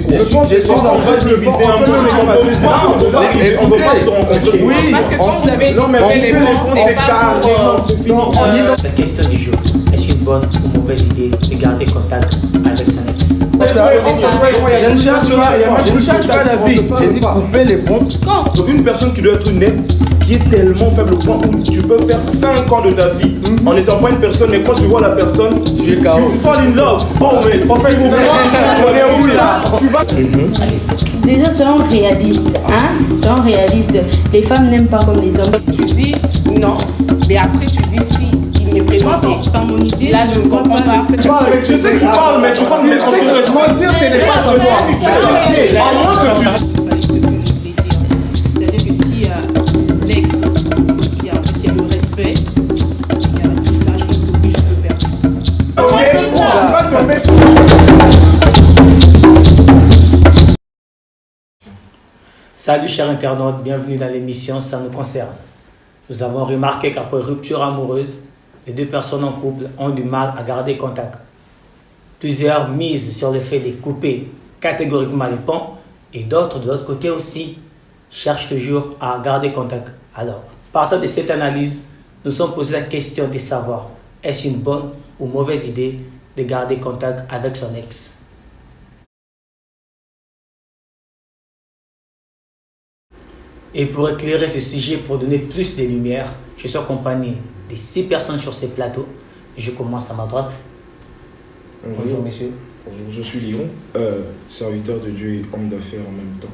c'est quoi? Je suis en train de diviser un peu. On peut pas se rencontrer. Oui, parce que quand vous avez dit couper les ponts, c'est pas pour... La question du jour, est-ce une bonne ou mauvaise idée de garder contact avec son ex? Je ne cherche pas d'avis. J'ai dit couper les ponts. Donc une personne qui doit être honnête, qui est tellement faible au point où tu peux faire 5 ans de ta vie en n'étant pas une personne, mais quand tu vois la personne, you fall in love. Oh mais en fait, on est où là? Déjà, soyons réalistes. Soyons réalistes. Les femmes n'aiment pas comme les hommes. Tu dis non, mais après tu dis si il m'est présenté. Dans mon idée, Là, je ne comprends pas. Je sais que tu parles, mais tu parles, mais on se mentir, ce n'est pas savoir. À moins que tu... C'est-à-dire que si l'ex, il y a le respect, il y a tout ça, je pense que oui, je peux perdre. Salut chers internautes, bienvenue dans l'émission Ça nous concerne. Nous avons remarqué qu'après rupture amoureuse, les deux personnes en couple ont du mal à garder contact. Plusieurs misent sur le fait de couper catégoriquement les ponts et d'autres de l'autre côté aussi cherchent toujours à garder contact. Alors, partant de cette analyse, nous sommes posé la question de savoir est-ce une bonne ou mauvaise idée de garder contact avec son ex. Et pour éclairer ce sujet, pour donner plus de lumière, je suis accompagné de 6 personnes sur ce plateau. Je commence à ma droite. Bonjour messieurs. Bonjour, je suis Léon, serviteur de Dieu et homme d'affaires en même temps.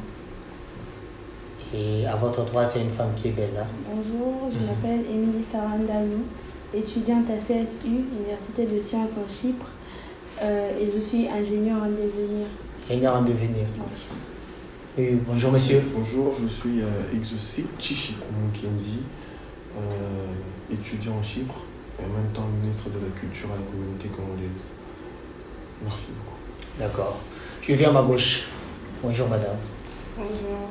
Et à votre droite, il y a une femme qui est belle là. Bonjour, je m'appelle Émilie Sarandalou, étudiante à CSU, Université de Sciences en Chypre, et je suis ingénieure en devenir. Ingénieure en devenir. Oui. Oui, bonjour monsieur. Bonjour, je suis Exaucé Chichikou Kenzi, étudiant en Chypre et en même temps ministre de la Culture à la communauté congolaise. Merci beaucoup. D'accord. Je viens à ma gauche. Bonjour madame. Bonjour.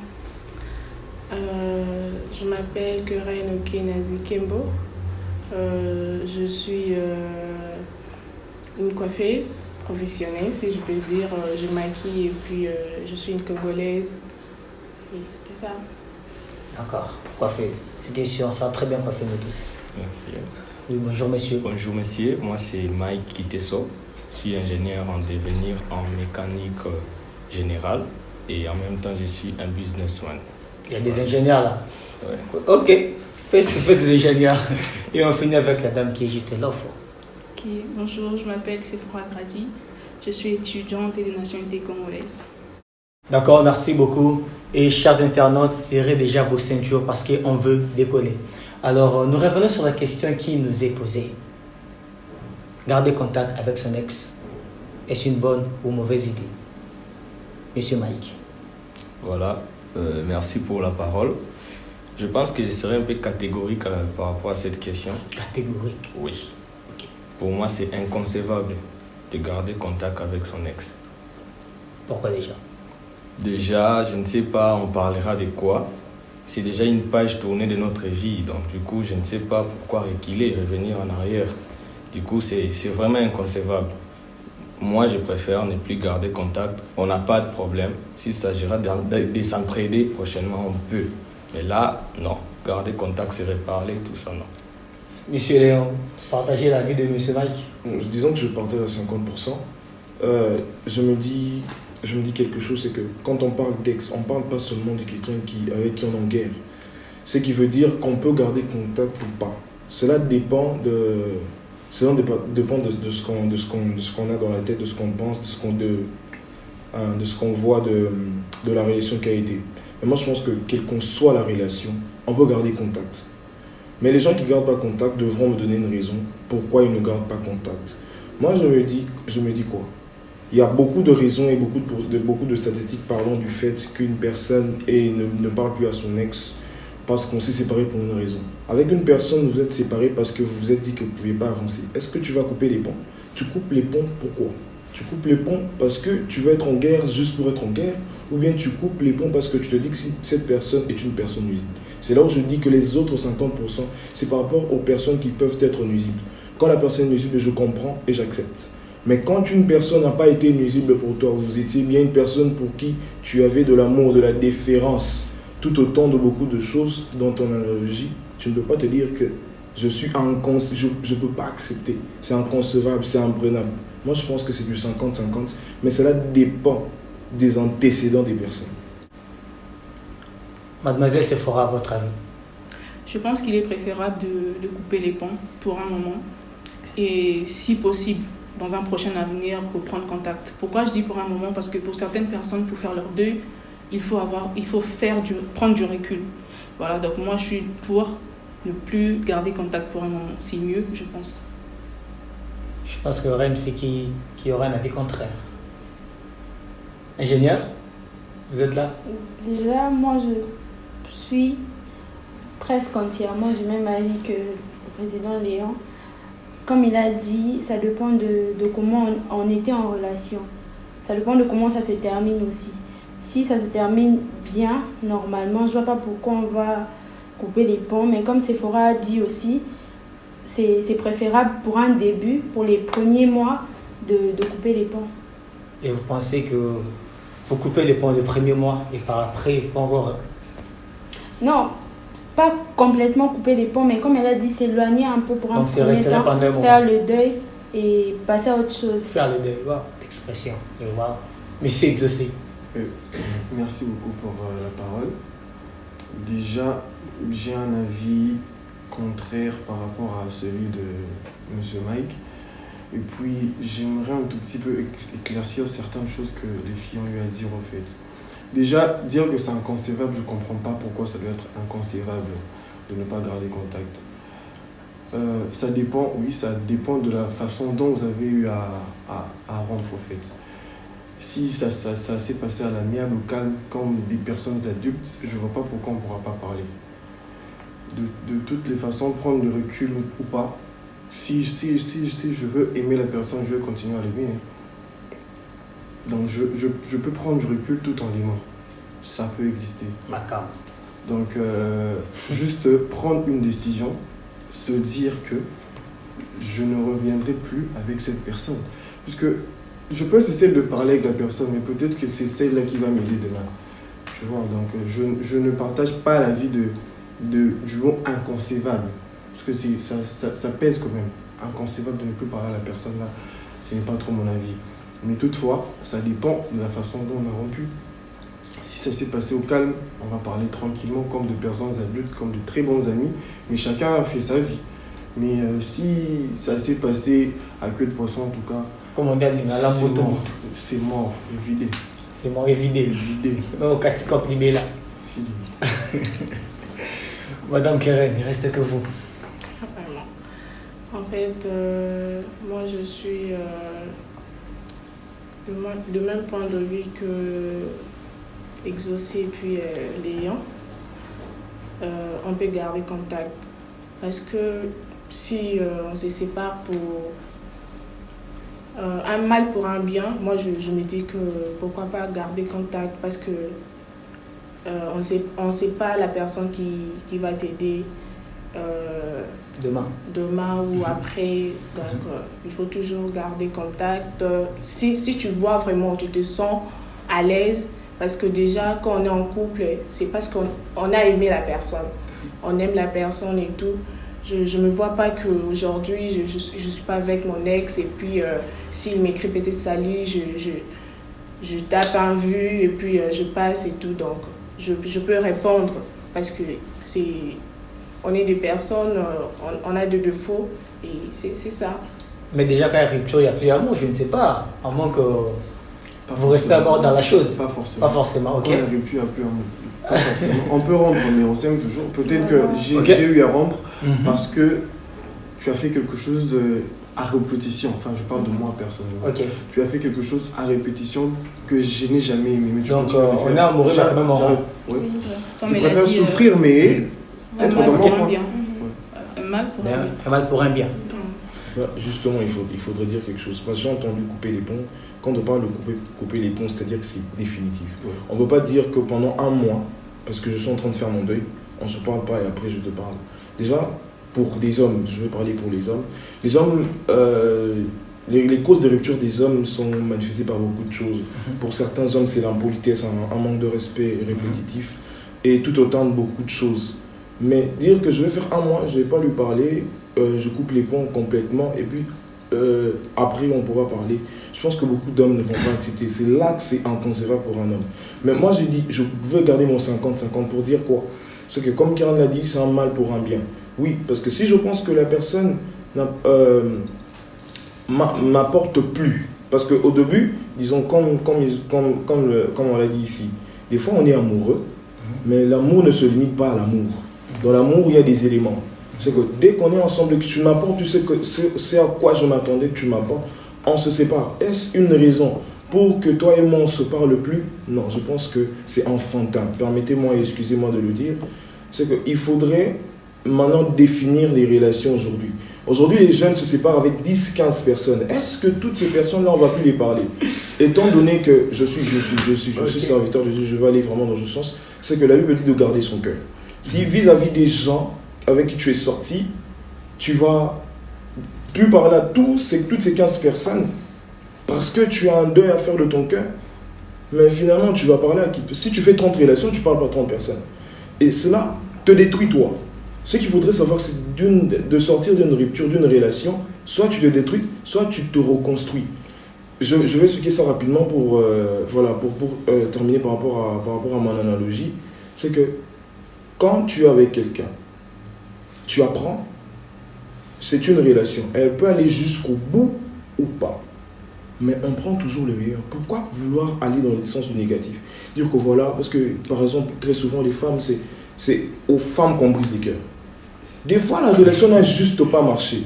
Je m'appelle Keren Okenazi Kembo. Je suis une coiffeuse professionnelle, si je peux dire. Je maquille et puis je suis une Congolaise. Oui, c'est ça. D'accord, coiffeuse. C'est question, on sent très bien coiffée nous tous. Okay. Oui, bonjour monsieur. Bonjour monsieur, moi c'est Mike Kiteso. Je suis ingénieur en devenir en mécanique générale et en même temps je suis un businessman. Il y a des ingénieurs là. Ouais. Ok, fais ce que fais des ingénieurs. Et on finit avec la dame qui est juste là. Ok, bonjour, je m'appelle Sephora Grady. Je suis étudiante et de nationalité congolaise. D'accord, merci beaucoup. Et chers internautes, serrez déjà vos ceintures parce qu'on veut décoller. Alors, nous revenons sur la question qui nous est posée. Garder contact avec son ex, est-ce une bonne ou mauvaise idée? Monsieur Mike. Voilà, merci pour la parole. Je pense que je serai un peu catégorique par rapport à cette question. Catégorique? Oui. Okay. Pour moi, c'est inconcevable de garder contact avec son ex. Pourquoi déjà? Déjà, je ne sais pas, on parlera de quoi. C'est déjà une page tournée de notre vie. Donc, du coup, je ne sais pas pourquoi reculer, revenir en arrière. Du coup, c'est vraiment inconcevable. Moi, je préfère ne plus garder contact. On n'a pas de problème. S'il s'agira de s'entraider prochainement, on peut. Mais là, non. Garder contact, c'est reparler, tout ça, non. Monsieur Léon, partagez l'avis de monsieur Mike. Disons que je partage à 50%. Je me dis quelque chose, c'est que quand on parle d'ex, on ne parle pas seulement de quelqu'un avec qui on est en guerre. Ce qui veut dire qu'on peut garder contact ou pas. Cela dépend de ce qu'on a dans la tête, de ce qu'on pense, de ce qu'on voit de la relation qui a été. Mais moi, je pense que quelle qu'on soit la relation, on peut garder contact. Mais les gens qui ne gardent pas contact devront me donner une raison pourquoi ils ne gardent pas contact. Moi, je me dis quoi? Il y a beaucoup de raisons et beaucoup de statistiques parlant du fait qu'une personne ne parle plus à son ex parce qu'on s'est séparé pour une raison. Avec une personne, vous êtes séparés parce que vous vous êtes dit que vous ne pouviez pas avancer. Est-ce que tu vas couper les ponts? Tu coupes les ponts pourquoi? Tu coupes les ponts parce que tu veux être en guerre juste pour être en guerre, ou bien tu coupes les ponts parce que tu te dis que cette personne est une personne nuisible. C'est là où je dis que les autres 50%, c'est par rapport aux personnes qui peuvent être nuisibles. Quand la personne est nuisible, je comprends et j'accepte. Mais quand une personne n'a pas été nuisible pour toi, vous étiez bien une personne pour qui tu avais de l'amour, de la déférence, tout autant de beaucoup de choses dans ton analogie, tu ne peux pas te dire que je ne peux pas accepter. C'est inconcevable, c'est imprenable. Moi, je pense que c'est du 50-50, mais cela dépend des antécédents des personnes. Mademoiselle Sephora, à votre avis? Je pense qu'il est préférable de couper les ponts pour un moment et, si possible, dans un prochain avenir, reprendre contact. Pourquoi je dis pour un moment? Parce que pour certaines personnes, pour faire leur deuil, il faut prendre du recul. Voilà, donc moi, je suis pour ne plus garder contact pour un moment. C'est mieux, je pense. Je pense qu'il y aurait une fille qui aurait un avis contraire. Ingénieur, vous êtes là? Déjà, moi, je suis presque entièrement du même avis que le président Léon. Comme il a dit, ça dépend de comment on était en relation. Ça dépend de comment ça se termine aussi. Si ça se termine bien, normalement, je ne vois pas pourquoi on va couper les ponts. Mais comme Sephora a dit aussi, c'est préférable pour un début, pour les premiers mois, de couper les ponts. Et vous pensez que vous coupez les ponts le premier mois et par après, il faut encore... Non, pas complètement couper les ponts, mais comme elle a dit, s'éloigner un peu pour un premier temps, faire le deuil et passer à autre chose. Faire le deuil, wow, expression. Wow. Monsieur Exaucé. Merci beaucoup pour la parole. Déjà, j'ai un avis contraire par rapport à celui de Monsieur Mike. Et puis, j'aimerais un tout petit peu éclaircir certaines choses que les filles ont eu à dire au fait. Déjà, dire que c'est inconcevable, je ne comprends pas pourquoi ça doit être inconcevable de ne pas garder contact. Ça dépend de la façon dont vous avez eu à rendre au fait. Si ça s'est passé à l'amiable, au calme, comme des personnes adultes, je ne vois pas pourquoi on ne pourra pas parler. De toutes les façons, prendre du recul ou pas. Si je veux aimer la personne, je veux continuer à l'aimer. Donc je peux prendre du recul tout en l'aimant. Ça peut exister. D'accord. Donc juste prendre une décision, se dire que je ne reviendrai plus avec cette personne. Parce que je peux cesser de parler avec la personne, mais peut-être que c'est celle-là qui va m'aider demain. Tu vois, donc je ne partage pas l'avis du mot inconcevable. Parce que ça pèse quand même. Inconcevable de ne plus parler à la personne là, ce n'est pas trop mon avis. Mais toutefois, ça dépend de la façon dont on a rompu. Si ça s'est passé au calme, on va parler tranquillement comme de personnes adultes, comme de très bons amis, mais chacun a fait sa vie. Mais si ça s'est passé à queue de poisson en tout cas, comme on dit à la moto, c'est mort, évidé. C'est mort, évidé. Non, Katikop Libé là. Si. Madame Keren, il reste que vous. En fait, moi je suis de même point de vue que Exaucé puis Léon. On peut garder contact. Parce que si on se sépare pour un mal pour un bien, moi je me dis que pourquoi pas garder contact, parce que on sait pas la personne qui va t'aider demain ou après. Donc il faut toujours garder contact. Si tu vois vraiment, tu te sens à l'aise, parce que déjà quand on est en couple, c'est parce qu'on a aimé la personne. On aime la personne et tout. Je ne me vois pas qu'aujourd'hui, je suis pas avec mon ex et puis s'il m'écrit peut-être salut, je tape un vu et puis je passe et tout. Donc, je peux répondre parce que on est des personnes, on a des défauts et c'est ça. Mais déjà, quand il y a rupture, il n'y a plus d'amour, je ne sais pas. À moins que vous restez à bord dans la chose. Pas forcément. Pas forcément, ok. Quand il y a rupture, il n'y a plus d'amour. Pas forcément. On peut rompre, mais on s'aime toujours. Peut-être que j'ai eu à rompre parce que tu as fait quelque chose à répétition. Enfin, je parle de moi personnellement. Okay. Tu as fait quelque chose à répétition que je n'ai jamais aimé. Mais donc, on est amoureux, mais quand même en rond. Oui. Je préfère souffrir, mais être dans mon bien. Un mal pour un bien. Bah, justement, il faudrait dire quelque chose. Parce que j'ai entendu couper les ponts. Quand on parle de couper les ponts, c'est-à-dire que c'est définitif. Ouais. On ne peut pas dire que pendant un mois, parce que je suis en train de faire mon deuil, on ne se parle pas et après je te parle. Déjà, pour des hommes, je veux parler pour les hommes. Les hommes, Les causes de rupture des hommes sont manifestées par beaucoup de choses. Pour certains hommes, c'est l'impolitesse, un manque de respect répétitif, et tout autant de beaucoup de choses. Mais dire que je vais faire un mois, je ne vais pas lui parler, je coupe les ponts complètement, et puis après on pourra parler. Je pense que beaucoup d'hommes ne vont pas accepter. C'est là que c'est inconcevable pour un homme. Mais moi j'ai dit, je veux garder mon 50-50 pour dire quoi? C'est que comme Karen l'a dit, c'est un mal pour un bien. Oui, parce que si je pense que la personne m'apporte plus, parce qu'au début, disons, comme on l'a dit ici, des fois on est amoureux, mais l'amour ne se limite pas à l'amour. Dans l'amour, il y a des éléments. C'est que dès qu'on est ensemble et que tu m'apportes, tu sais que c'est à quoi je m'attendais que tu m'apportes, on se sépare. Est-ce une raison pour que toi et moi on ne se parle plus? Non, je pense que c'est enfantin. Permettez-moi et excusez-moi de le dire. C'est qu'il faudrait maintenant définir les relations aujourd'hui. Aujourd'hui, les jeunes se séparent avec 10-15 personnes. Est-ce que toutes ces personnes-là, on ne va plus les parler? Étant donné que je suis serviteur de Dieu, je vais aller vraiment dans ce sens, c'est que la Bible dit de garder son cœur. Si vis-à-vis des gens avec qui tu es sorti, tu vas plus parler à toutes ces 15 personnes parce que tu as un deuil à faire de ton cœur, mais finalement, tu vas parler à qui? Si tu fais 30 relations, tu ne parles pas à 30 personnes. Et cela te détruit toi. Ce qu'il faudrait savoir, c'est de sortir d'une rupture, d'une relation, soit tu te détruis, soit tu te reconstruis. Je vais expliquer ça rapidement pour terminer par rapport à mon analogie. C'est que quand tu es avec quelqu'un, tu apprends, c'est une relation. Elle peut aller jusqu'au bout ou pas. Mais on prend toujours le meilleur. Pourquoi vouloir aller dans le sens du négatif? Dire que voilà, parce que par exemple, très souvent, les femmes, c'est aux femmes qu'on brise les cœurs. Des fois, la relation n'a juste pas marché.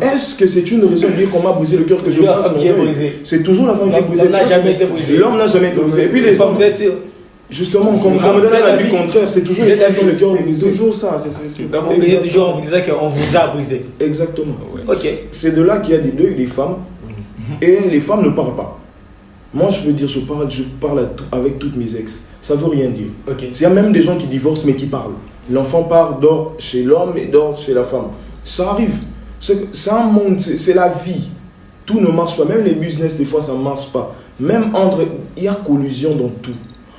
Est-ce que c'est une raison de dire qu'on m'a brisé le cœur que je fasse mon deuil? C'est toujours la femme qui est brisée. L'homme n'a jamais été brisé. L'homme n'a jamais été brisé. Et puis les femmes, vous êtes sûr? Justement, comme on donne la vie contraire, c'est toujours les femmes qui ont le cœur brisé. C'est toujours ça. Donc vous brisez toujours en vous disant qu'on vous a brisé. Exactement. Ok. C'est de là qu'il y a des deuils des femmes. Et les femmes ne parlent pas. Moi, je peux dire, je parle avec toutes mes ex. Ça ne veut rien dire. Il y a même des gens qui divorcent mais qui parlent. L'enfant part, dort chez l'homme et dort chez la femme. Ça arrive. C'est un monde, c'est la vie. Tout ne marche pas. Même les business, des fois, ça ne marche pas. Même il y a collusion dans tout.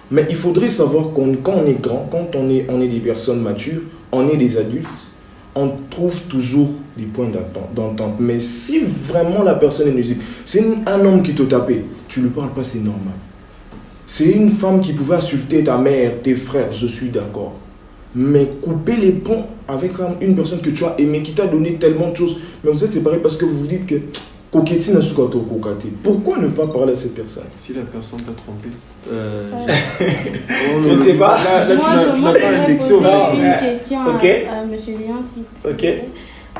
Mais il faudrait savoir quand on est grand, quand on est des personnes matures, on est des adultes, on trouve toujours des points d'entente. Mais si vraiment la personne est nuisible, c'est un homme qui te tapait, tu ne lui parles pas, c'est normal. C'est une femme qui pouvait insulter ta mère, tes frères, je suis d'accord. Mais couper les ponts avec une personne que tu as aimée, qui t'a donné tellement de choses, mais vous êtes séparés parce que vous vous dites que coquetine a sous pourquoi ne pas parler à cette personne? Si la personne t'a trompé. Je ne sais pas. Là, tu n'as pas indexé au bas. Une question à M. Léon. Ok.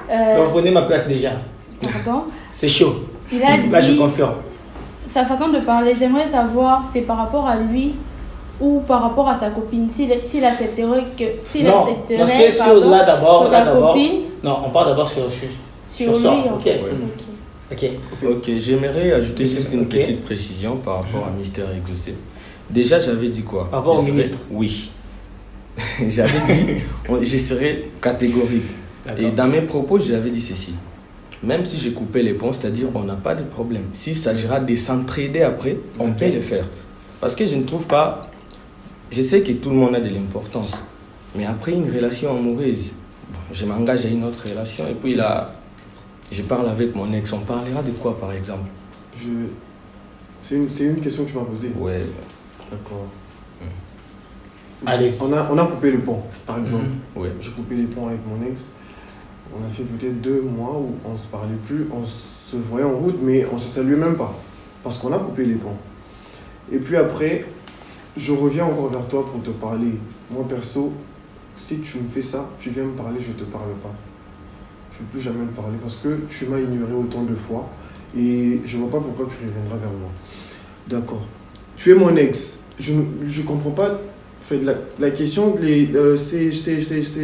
Donc, prenez ma place déjà. Pardon? C'est chaud. Il a dit, là, je confirme. Sa façon de parler, j'aimerais savoir, c'est par rapport à lui ou par rapport à sa copine, s'il accepterait que... Non, parce que sur là d'abord, copine, non, on parle d'abord sur lui. Ok, j'aimerais ajouter juste une petite précision par rapport à Mister Exaucé. Déjà, j'avais dit quoi? Par rapport au ministre? Oui. J'avais dit, je serais catégorique. Et dans mes propos, j'avais dit ceci. Même si j'ai coupé les ponts, c'est-à-dire on n'a pas de problème. S'il s'agira de s'entraider après, on peut le faire. Parce que je ne trouve pas... Je sais que tout le monde a de l'importance. Mais après une relation amoureuse, je m'engage à une autre relation et puis là, je parle avec mon ex. On parlera de quoi par exemple? C'est une question que tu m'as posée. Ouais. D'accord. Allez. On a coupé le pont, par exemple. Ouais. J'ai coupé les ponts avec mon ex. On a fait peut-être 2 mois où on ne se parlait plus. On se voyait en route, mais on ne se saluait même pas. Parce qu'on a coupé les ponts. Et puis après, je reviens encore vers toi pour te parler. Moi, perso, si tu me fais ça, tu viens me parler, je ne te parle pas. Je ne veux plus jamais me parler parce que tu m'as ignoré autant de fois et je ne vois pas pourquoi tu reviendras vers moi. D'accord. Tu es mon ex. Je ne comprends pas. En fait, la question, ces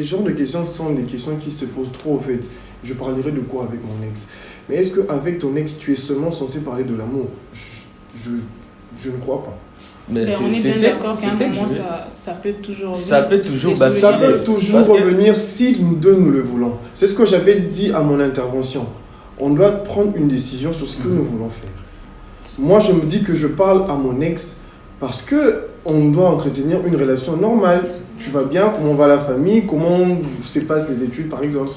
genres de questions sont des questions qui se posent trop en fait. Je parlerai de quoi avec mon ex? Mais est-ce qu'avec ton ex, tu es seulement censé parler de l'amour? Je ne crois pas. Mais on est bien d'accord qu'à un moment, ça peut toujours revenir si nous deux nous le voulons. C'est ce que j'avais dit à mon intervention. on doit prendre une décision sur ce que nous voulons faire. Moi, je me dis que je parle à mon ex parce qu'on doit entretenir une relation normale. Tu vas bien, comment va la famille, comment se passent les études, par exemple.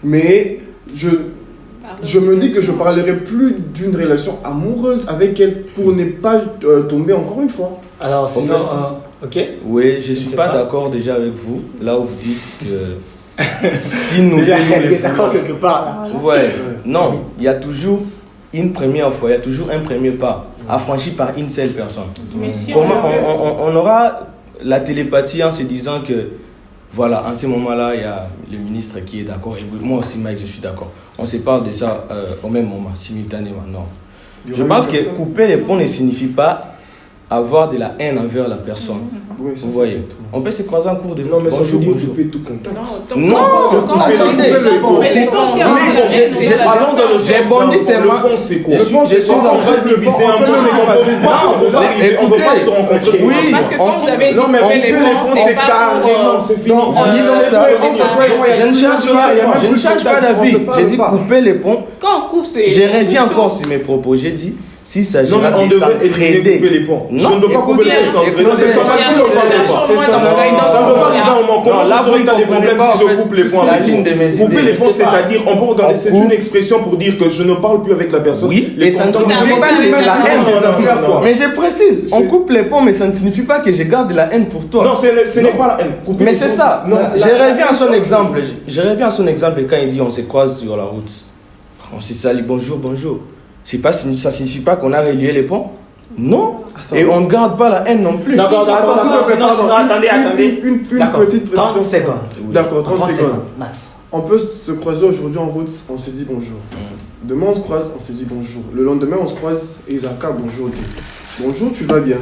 Mais je me dis que je parlerai plus d'une relation amoureuse avec elle pour ne pas tomber encore une fois. Alors, sinon, ok. Oui, je ne suis pas d'accord déjà avec vous, là où vous dites que si nous Il y a d'accord quelque part. Là. Ouais, non, il y a toujours une première fois, il y a toujours un premier pas à franchir par une seule personne. Mais si Comment on aura la télépathie en se disant que, voilà, en ce moment-là, il y a le ministre qui est d'accord, et moi aussi, Mike, je suis d'accord. On se parle de ça au même moment, simultanément. Non. Je pense que couper les ponts ne signifie pas avoir de la haine envers la personne. Oui, vous voyez, on peut se croiser en cours de route. Non, mais ça veut dire bonjour. couper tout contact. Non, j'ai bondi seulement. Je suis en train de diviser un peu. On ne peut pas se rencontrer. Oui, parce que quand vous avez dit couper les ponts, c'est pas carrément, c'est fini. Je ne change pas d'avis. J'ai dit couper les ponts. Quand on coupe, c'est. Je reviens encore sur mes propos. J'ai dit, s'il s'agit de on devrait couper les ponts. Je ne peux pas couper les ponts. Ça ne peut pas arriver en manquant. Là, vous n'avez des problèmes si je coupe les ponts. Couper les ponts, c'est-à-dire, c'est une expression pour dire que je ne parle plus avec la personne. Oui, et ça ne signifie pas que c'est la haine. Mais je précise, on coupe les ponts, mais ça ne signifie pas que je garde de la haine pour toi. Non, ce n'est pas la haine. Mais c'est ça. Je reviens à son exemple. Je reviens à son exemple quand il dit on se croise sur la route. On se salue, bonjour, bonjour. Ça ne signifie pas qu'on a relié les ponts. Non. Et on ne garde pas la haine non plus. D'accord. Attendez. Une petite 30 secondes. D'accord, 30 secondes. Max. On peut se croiser aujourd'hui en route, on se dit bonjour. Demain, on se croise, on se dit bonjour. Le lendemain, on se croise et Isaka, bonjour. Bonjour, tu vas bien.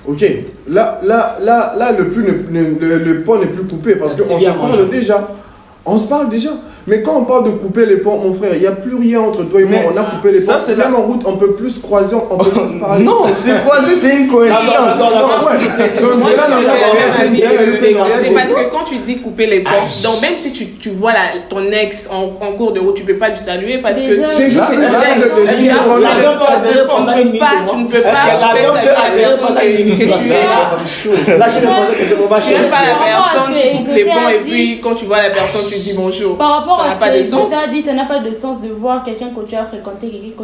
Ok, là, le pont n'est plus coupé parce qu'on se parle déjà. On se parle déjà. Mais quand on parle de couper les ponts, mon frère, il n'y a plus rien entre toi et moi. On a coupé les ponts. Ça, c'est même en route, on peut plus se croiser, on peut plus se parler. Non, c'est croiser, c'est une coïncidence. C'est parce que quand tu dis couper les ponts, donc même si tu vois ton ex en cours de route, tu ne peux pas le saluer parce que c'est juste tu ne peux pas tu n'aimes pas la personne, tu coupes les ponts et puis quand tu vois la personne, tu dis bonjour. Par rapport ça n'a pas de sens. Ça n'a pas de sens de voir quelqu'un que tu as fréquenté, quelqu'un que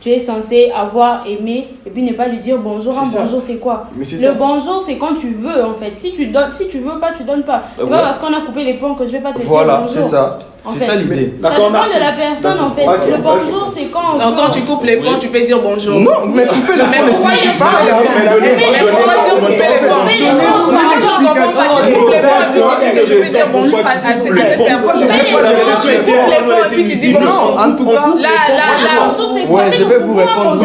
tu es censé avoir aimé et puis ne pas lui dire bonjour. Bonjour, c'est quoi? Le bonjour, c'est quand tu veux en fait. Si tu veux pas, tu donnes pas. C'est pas parce qu'on a coupé les ponts que je vais pas te dire bonjour. Voilà, c'est ça. C'est ça l'idée. Ça dépend de la personne en fait. Le bonjour, c'est quand. Donc quand tu coupes les ponts, tu peux dire bonjour. Non, mais couper les ponts, pourquoi dire couper les ponts? Je peux dire bonjour à cette personne. Tu coupes les ponts et puis tu dis bonjour. En tout cas, ouais, je vais vous répondre.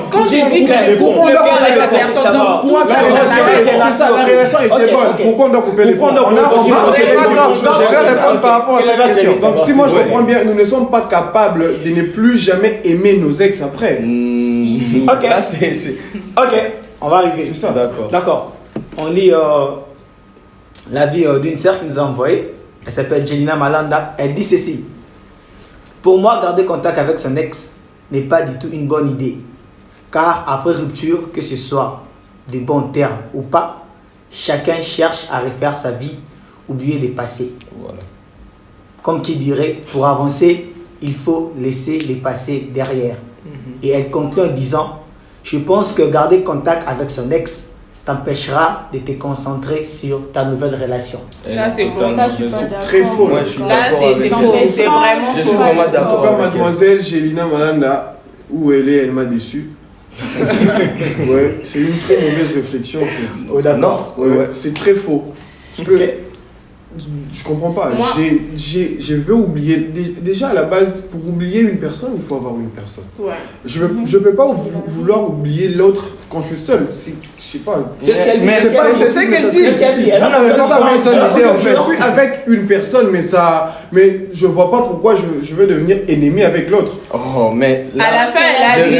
Quand j'ai dit que je coupe le pont avec la personne, donc c'est ça, la relation était bonne. Pourquoi on doit couper les ponts? Je vais répondre par rapport à cette question. Donc si moi je comprends bien, nous ne sommes pas capables de ne plus jamais aimer nos ex après. Ok, ok, on va arriver. C'est ça. D'accord. On lit l'avis d'une sœur qui nous a envoyé. Elle s'appelle Jelina Malanda. Elle dit ceci. Pour moi, garder contact avec son ex n'est pas du tout une bonne idée. Car après rupture, que ce soit de bons termes ou pas, chacun cherche à refaire sa vie, oublier les passés. Voilà. Comme qui dirait, pour avancer, il faut laisser les passés derrière. Et elle conclut en disant, je pense que garder contact avec son ex t'empêchera de te concentrer sur ta nouvelle relation. Là, c'est faux. Ça, je suis pas d'accord. Très faux. Moi, je suis Là, d'accord c'est faux. C'est vraiment Je faux. suis vraiment d'accord. En tout cas, avec elle. mademoiselle Jelina Malanda, où elle est, elle m'a déçu. Ouais, c'est une très mauvaise réflexion en fait. Oh, d'accord. Ouais, c'est très faux. Parce que je comprends pas. Moi- Je veux oublier. Déjà à la base, pour oublier une personne, il faut avoir une personne. Ouais. Je peux pas vouloir oublier l'autre quand je suis seul. sais pas. C'est ce qu'elle dit. C'est ce qu'elle dit. C'est ce qu'elle dit. Elle Non, mais a ça, pas mais personne je idée, en fait. suis avec une personne, mais je vois pas pourquoi je vais devenir ennemi avec l'autre. Oh, mais là, À la fin, elle a dit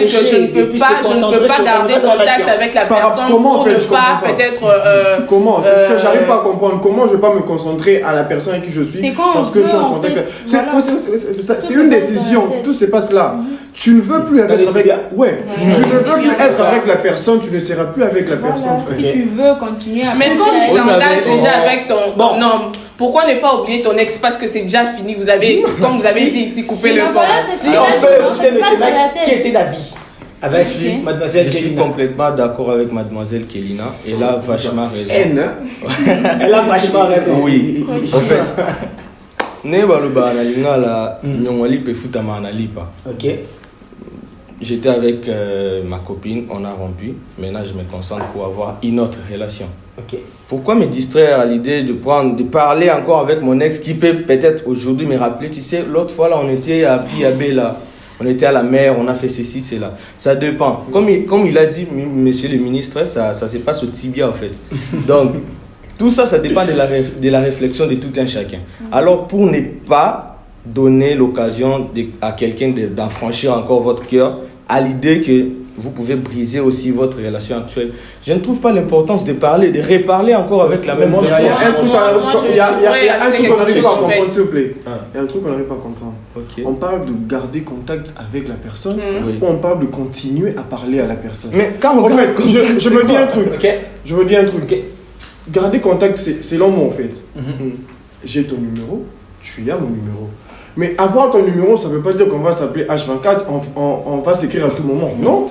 que je ne peux pas garder contact avec la personne comment, en pour fait, ne je pas comprends pas. peut-être. Comment? C'est ce que j'arrive pas à comprendre. Comment je vais pas me concentrer à la personne avec qui je suis C'est quand parce on que je suis veut, en en contact. fait. C'est Voilà. c'est une décision. Tout se passe là. Tu ne veux plus être avec. Ouais. Tu ne veux plus être avec la personne. Tu ne seras plus avec la personne. Voilà, si tu veux continuer à Mais quand tu Vous savez, t'engages déjà bon. avec ton homme, pourquoi ne pas oublier ton ex parce que c'est déjà fini? Vous avez, comme vous avez dit ici, coupé le pont. Si on peut écouter M. Mike, qui était d'avis avec lui, mademoiselle je suis Kélina. complètement d'accord avec mademoiselle Kélina. Elle a vachement raison. Haine, hein? Elle a vachement raison. Oui, en fait. Ne baloba na linga la nyongoli pe futama na lipa. Ok. J'étais avec ma copine, on a rompu. Maintenant, je me concentre pour avoir une autre relation. Ok. Pourquoi me distraire à l'idée de parler encore avec mon ex qui peut peut-être aujourd'hui me rappeler, tu sais, l'autre fois là, on était à Piabé là, on était à la mer, on a fait ceci, cela. Ça dépend. Comme il a dit, monsieur le ministre, ça se passe au tibia en fait. Donc, tout ça, ça dépend de la réflexion de tout un chacun. Alors, pour ne pas donner l'occasion à quelqu'un d'enfranchir encore votre cœur à l'idée que vous pouvez briser aussi votre relation actuelle. Je ne trouve pas l'importance de parler, de reparler encore avec la même personne. Il y a un truc qu'on n'arrive pas à comprendre, s'il vous plaît. Il y a un truc qu'on n'arrive pas à comprendre. Ok. On parle de garder contact avec la personne, Oui. ou on parle de continuer à parler à la personne. Mais quand on En garde fait, contact, je me dis un truc. Ok. Je me dis un truc. Garder contact, c'est long mot en fait. J'ai ton numéro, tu as mon numéro. Mais avoir ton numéro, ça ne veut pas dire qu'on va s'appeler H24, on va s'écrire à tout moment. Non.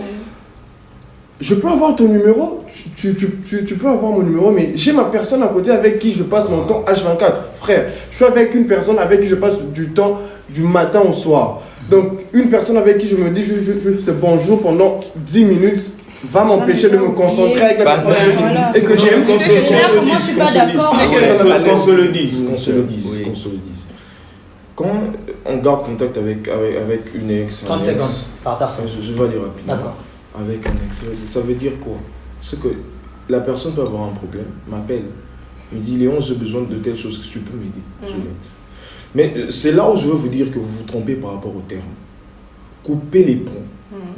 Je peux avoir ton numéro, tu peux avoir mon numéro, mais j'ai ma personne à côté avec qui je passe mon temps H24. Frère, je suis avec une personne avec qui je passe du temps du matin au soir. Donc, une personne avec qui je me dis juste bonjour pendant 10 minutes va m'empêcher de me concentrer avec la personne et que j'aime. Moi, je suis pas d'accord. Qu'on se le dise. Oui. Qu'on se le dise. Quand on garde contact avec une ex, 30 un secondes ex, par personne. je vais aller rapidement. D'accord. Avec un ex, ça veut dire quoi? C'est que la personne peut avoir un problème, m'appelle, me dit Léon, j'ai besoin de telle chose, que tu peux m'aider. Je l'aide. Mais c'est là où je veux vous dire que vous vous trompez par rapport au terme. Couper les ponts.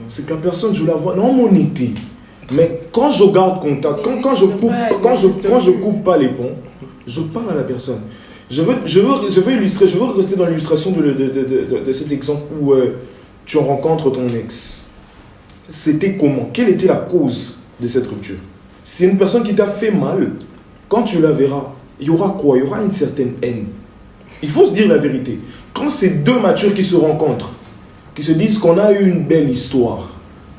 C'est que la personne, je la vois, non, mon été. Mais quand je garde contact, quand je coupe pas les ponts, je parle à la personne. Je veux illustrer, je veux rester dans l'illustration de cet exemple où tu rencontres ton ex. C'était comment? Quelle était la cause de cette rupture? C'est une personne qui t'a fait mal. Quand tu la verras, il y aura quoi? Il y aura une certaine haine. Il faut se dire la vérité. Quand c'est deux matures qui se rencontrent, qui se disent qu'on a eu une belle histoire,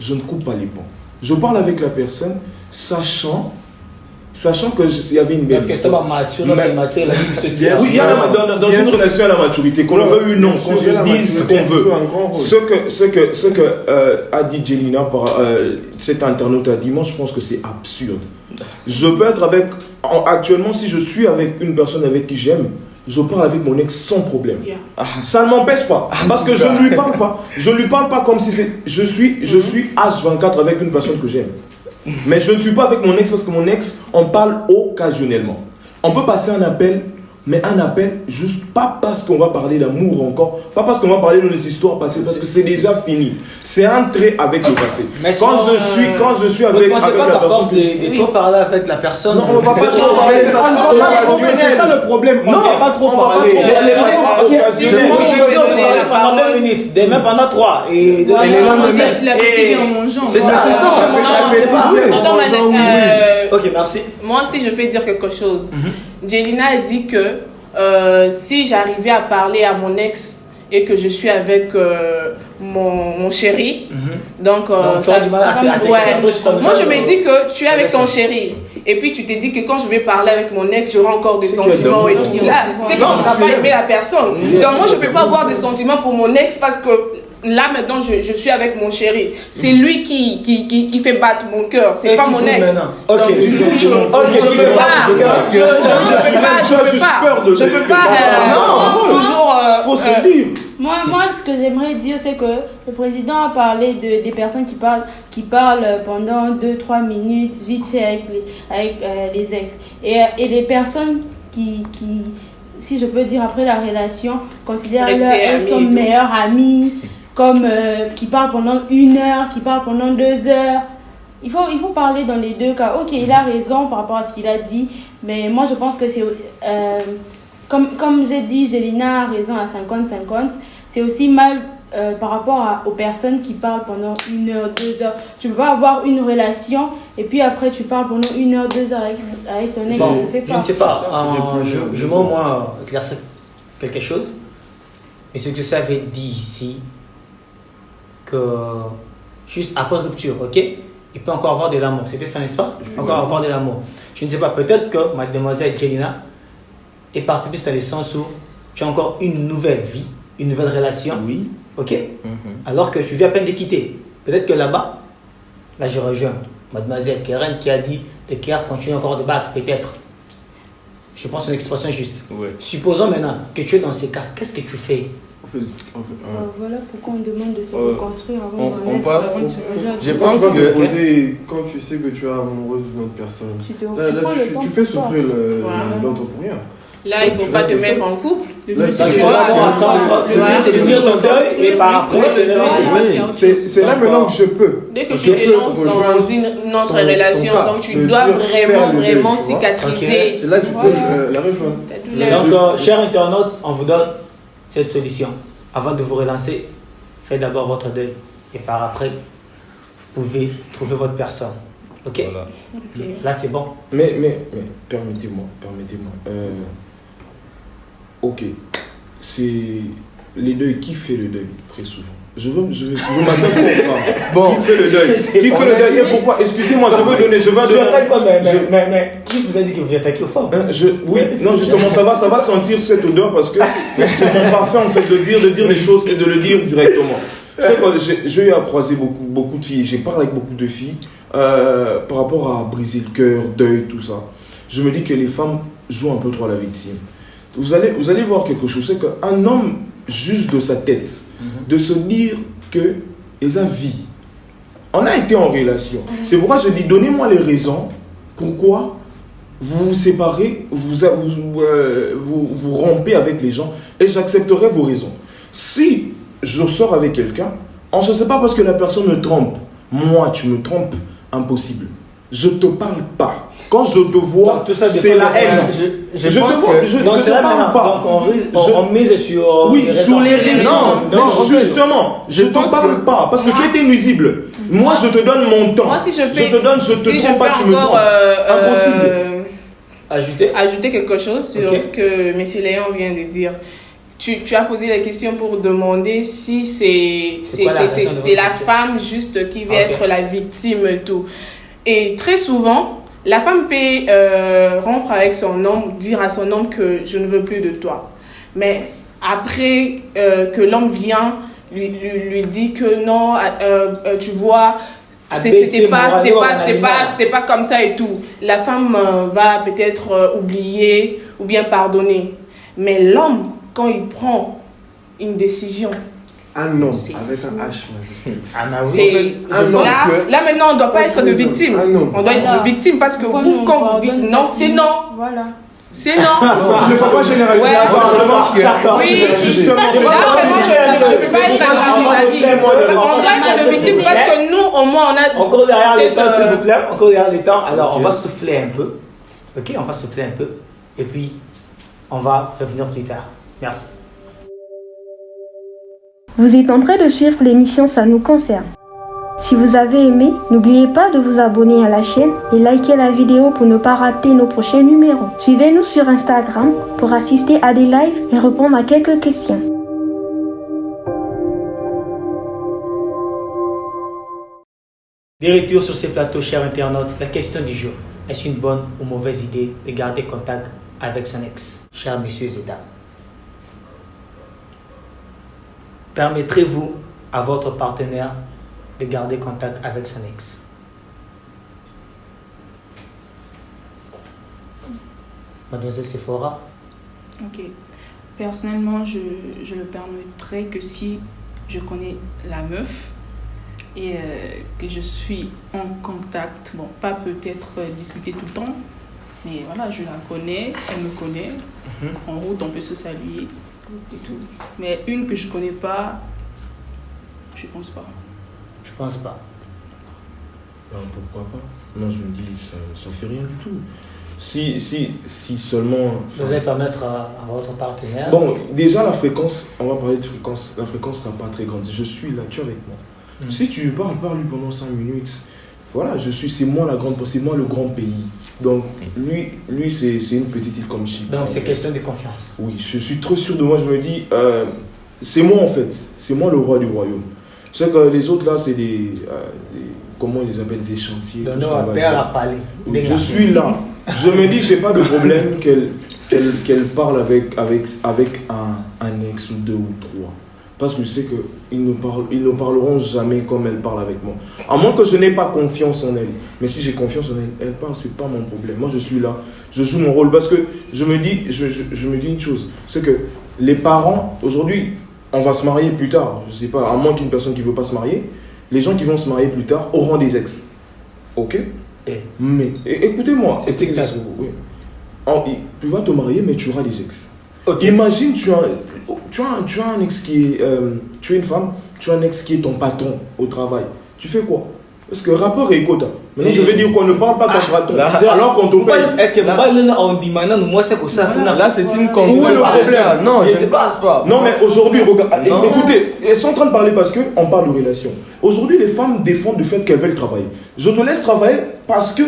je ne coupe pas les ponts. Je parle avec la personne, sachant qu'il y avait une belle histoire. Oui, il y a dans une relation à la maturité, qu'on le veuille ou non, qu'on se dise ce qu'on veut. Ce que a dit Jelina par cet internaute a dit, moi je pense que c'est absurde. Je peux être actuellement, si je suis avec une personne avec qui j'aime, je parle avec mon ex sans problème. Ça ne m'empêche pas, parce que je ne lui parle pas. Je ne lui parle pas comme si je suis H24 avec une personne que j'aime. Mais je ne suis pas avec mon ex parce que mon ex, on parle occasionnellement. On peut passer un appel, mais un appel juste pas parce qu'on va parler d'amour encore, pas parce qu'on va parler de nos histoires passées, parce que c'est déjà fini. C'est un trait avec le passé. Mais quand je suis avec la personne, pas force de trop parler avec la personne. Non, on va pas trop parler. C'est ça le problème. On ne va pas trop parler. Pendant 2 minutes, demain pendant 3 et le lendemain. La petite en mangeant. C'est ça. Ok, merci. Moi aussi, je peux dire quelque chose. Jelina a dit que si j'arrivais à parler à mon ex et que je suis avec mon chéri, donc ça, moi je me dis que tu es avec ton chéri et puis tu te dis que quand je vais parler avec mon ex j'aurai encore des sentiments et tout. Là, c'est quand je n'ai pas aimé la personne. Donc moi je peux pas avoir des sentiments pour mon ex parce que là maintenant je suis avec mon chéri. C'est lui qui fait battre mon cœur, c'est pas mon ex. Donc du coup je peux pas toujours faut se dire. Moi, ce que j'aimerais dire, c'est que le président a parlé des personnes qui parlent pendant 2-3 minutes, vite fait avec les ex. Et des personnes qui, si je peux dire, après la relation, considèrent leur ex comme meilleur ami, comme qui parlent pendant 1 heure, qui parlent pendant 2 heures. Il faut parler dans les deux cas. Ok, il a raison par rapport à ce qu'il a dit, mais moi je pense que c'est... Comme j'ai dit, Jelina a raison à 50-50. C'est aussi mal par rapport aux personnes qui parlent pendant 1 heure, 2 heures. Tu peux pas avoir une relation et puis après tu parles pendant 1 heure, 2 heures avec ton ex. Bon, ça fait pas. je ne sais pas. Je vais au moins éclaircir quelque chose. Mais ce que ça avait dit ici, que juste après rupture, ok, il peut encore avoir de l'amour. C'était ça, n'est-ce pas? Encore avoir de l'amour. Je ne sais pas, peut-être que mademoiselle Jelina est partie plus dans le sens où tu as encore une nouvelle vie, une nouvelle relation. Oui. Ok. Alors que tu viens à peine de quitter. Peut-être que là-bas, là je rejoins mademoiselle Keren qui a dit de Kier continue encore de battre, peut-être. Je pense une expression juste. Ouais. Supposons maintenant que tu es dans ces cas, qu'est-ce que tu fais? Voilà pourquoi on demande de se reconstruire avant on passe. Je Quand pense tu vas te que poser, quand tu sais que tu es amoureuse d'une autre personne, tu fais souffrir l'autre pour rien. Là, il ne faut pas te mettre en couple. C'est de dire ton deuil et par après c'est là maintenant que je peux. Dès que tu te lances dans une autre relation, donc tu dois vraiment cicatriser. C'est là que tu peux la rejoindre. Donc, chers internautes, on vous donne cette solution. Avant de vous relancer, faites d'abord votre deuil et par après, vous pouvez trouver votre personne. Ok? Voilà. Là, c'est bon. Mais permettez-moi. Ok. C'est les deuils. Qui fait le deuil très souvent? Vous m'attendez pour bon. Qui fait le deuil? Qui fait le deuil? Et pourquoi? Excusez-moi, je veux donner. Mais qui vous a dit que vous attaquez aux femmes? Oui, non, justement, ça va sentir cette odeur parce que c'est mon parfum en fait de dire les choses et de le dire directement. C'est quoi? J'ai eu à croiser beaucoup de filles. J'ai parlé avec beaucoup de filles par rapport à briser le cœur, deuil, tout ça. Je me dis que les femmes jouent un peu trop à la victime. Vous allez voir quelque chose, c'est qu'un homme juge de sa tête, de se dire que les avis, on a été en relation. C'est pourquoi je dis, donnez-moi les raisons pourquoi vous vous séparez, vous rompez avec les gens et j'accepterai vos raisons. Si je sors avec quelqu'un, on ne se sait pas parce que la personne me trompe. Moi, tu me trompes, impossible. Je ne te parle pas. Quand je te vois, c'est la haine. Je pense que... Donc c'est là maintenant. Donc on mise sur... Oui, sur les raisons. Non, justement, je ne te parle pas parce que tu étais nuisible. Moi, je te donne mon temps. Moi, si je peux... je te trompe pas, tu me trompes. Impossible. Ajouter quelque chose sur ce que M. Léon vient de dire. Tu as posé la question pour demander si c'est la femme juste qui va être la victime et tout. Et très souvent, la femme peut rompre avec son homme, dire à son homme que je ne veux plus de toi. Mais après que l'homme vient, lui dit que non, tu vois, c'était pas comme ça et tout. La femme va peut-être oublier ou bien pardonner. Mais l'homme, quand il prend une décision, un homme avec un H majuscule. Là maintenant, on ne doit pas être de victime. On doit être de victime parce que vous, quand vous dites non, c'est non. Voilà. C'est non. Il ne faut pas généraliser. Oui, justement. Là, vraiment, je ne peux pas être agressif. On doit être de victime parce que nous, au moins, on a... Encore derrière les temps, s'il vous plaît. Encore derrière les temps. Alors, on va souffler un peu. Ok, on va souffler un peu. Et puis, on va revenir plus tard. Merci. Vous êtes en train de suivre l'émission Ça nous concerne. Si vous avez aimé, n'oubliez pas de vous abonner à la chaîne et liker la vidéo pour ne pas rater nos prochains numéros. Suivez-nous sur Instagram pour assister à des lives et répondre à quelques questions. De retour sur ces plateaux, chers internautes, la question du jour. Est-ce une bonne ou mauvaise idée de garder contact avec son ex? Chers messieurs et dames, permettrez-vous à votre partenaire de garder contact avec son ex? Mademoiselle Sephora. Ok. Personnellement, je le permettrais que si je connais la meuf et que je suis en contact, bon, pas peut-être discuter tout le temps, mais voilà, je la connais, elle me connaît, en route on peut se saluer et tout. Mais une que je connais pas, je pense pas. Je pense pas. Ben, pourquoi pas? Moi je me dis, ça fait rien du tout. Si seulement... Vous allez permettre à votre partenaire... Bon, déjà la fréquence, on va parler de fréquence. La fréquence sera pas très grande. Je suis là, tu es avec moi. Si tu parle-lui pendant 5 minutes. Voilà, c'est moi le grand pays. Donc, lui c'est une petite île comme Chypre. Donc, c'est question de confiance. Oui, je suis trop sûr de moi. Je me dis, c'est moi en fait. C'est moi le roi du royaume. C'est que les autres là, c'est des comment ils les appellent, des chantiers. Je suis là. Je me dis, j'ai pas de problème qu'elle parle avec un ex ou 2 ou 3. Parce que je sais qu'ils ne parleront jamais comme elle parle avec moi. À moins que je n'ai pas confiance en elle. Mais si j'ai confiance en elle, elle parle, c'est pas mon problème. Moi, je suis là. Je joue mon rôle. Parce que je me dis une chose. C'est que les parents, aujourd'hui, on va se marier plus tard. Je sais pas, à moins qu'une personne qui ne veut pas se marier, les gens qui vont se marier plus tard auront des ex. Ok? Mais, écoutez-moi. C'est tic-tac. Oui. Tu vas te marier, mais tu auras des ex. Okay. Imagine, tu as un ex qui est... tu es une femme, tu as un ex qui est ton patron au travail. Tu fais quoi? Parce que rapport est écoute. Maintenant, je veux dire qu'on ne parle pas ton patron. Alors qu'on te paye. Est-ce que on dit maintenant, moi, c'est pour ça. Là, c'est une conversation. Où est le problème? Non, je ne pense pas. Non, mais aujourd'hui, regarde. Écoutez, elles sont en train de parler parce qu'on parle de relations. Aujourd'hui, les femmes défendent le fait qu'elles veulent travailler. Je te laisse travailler parce que,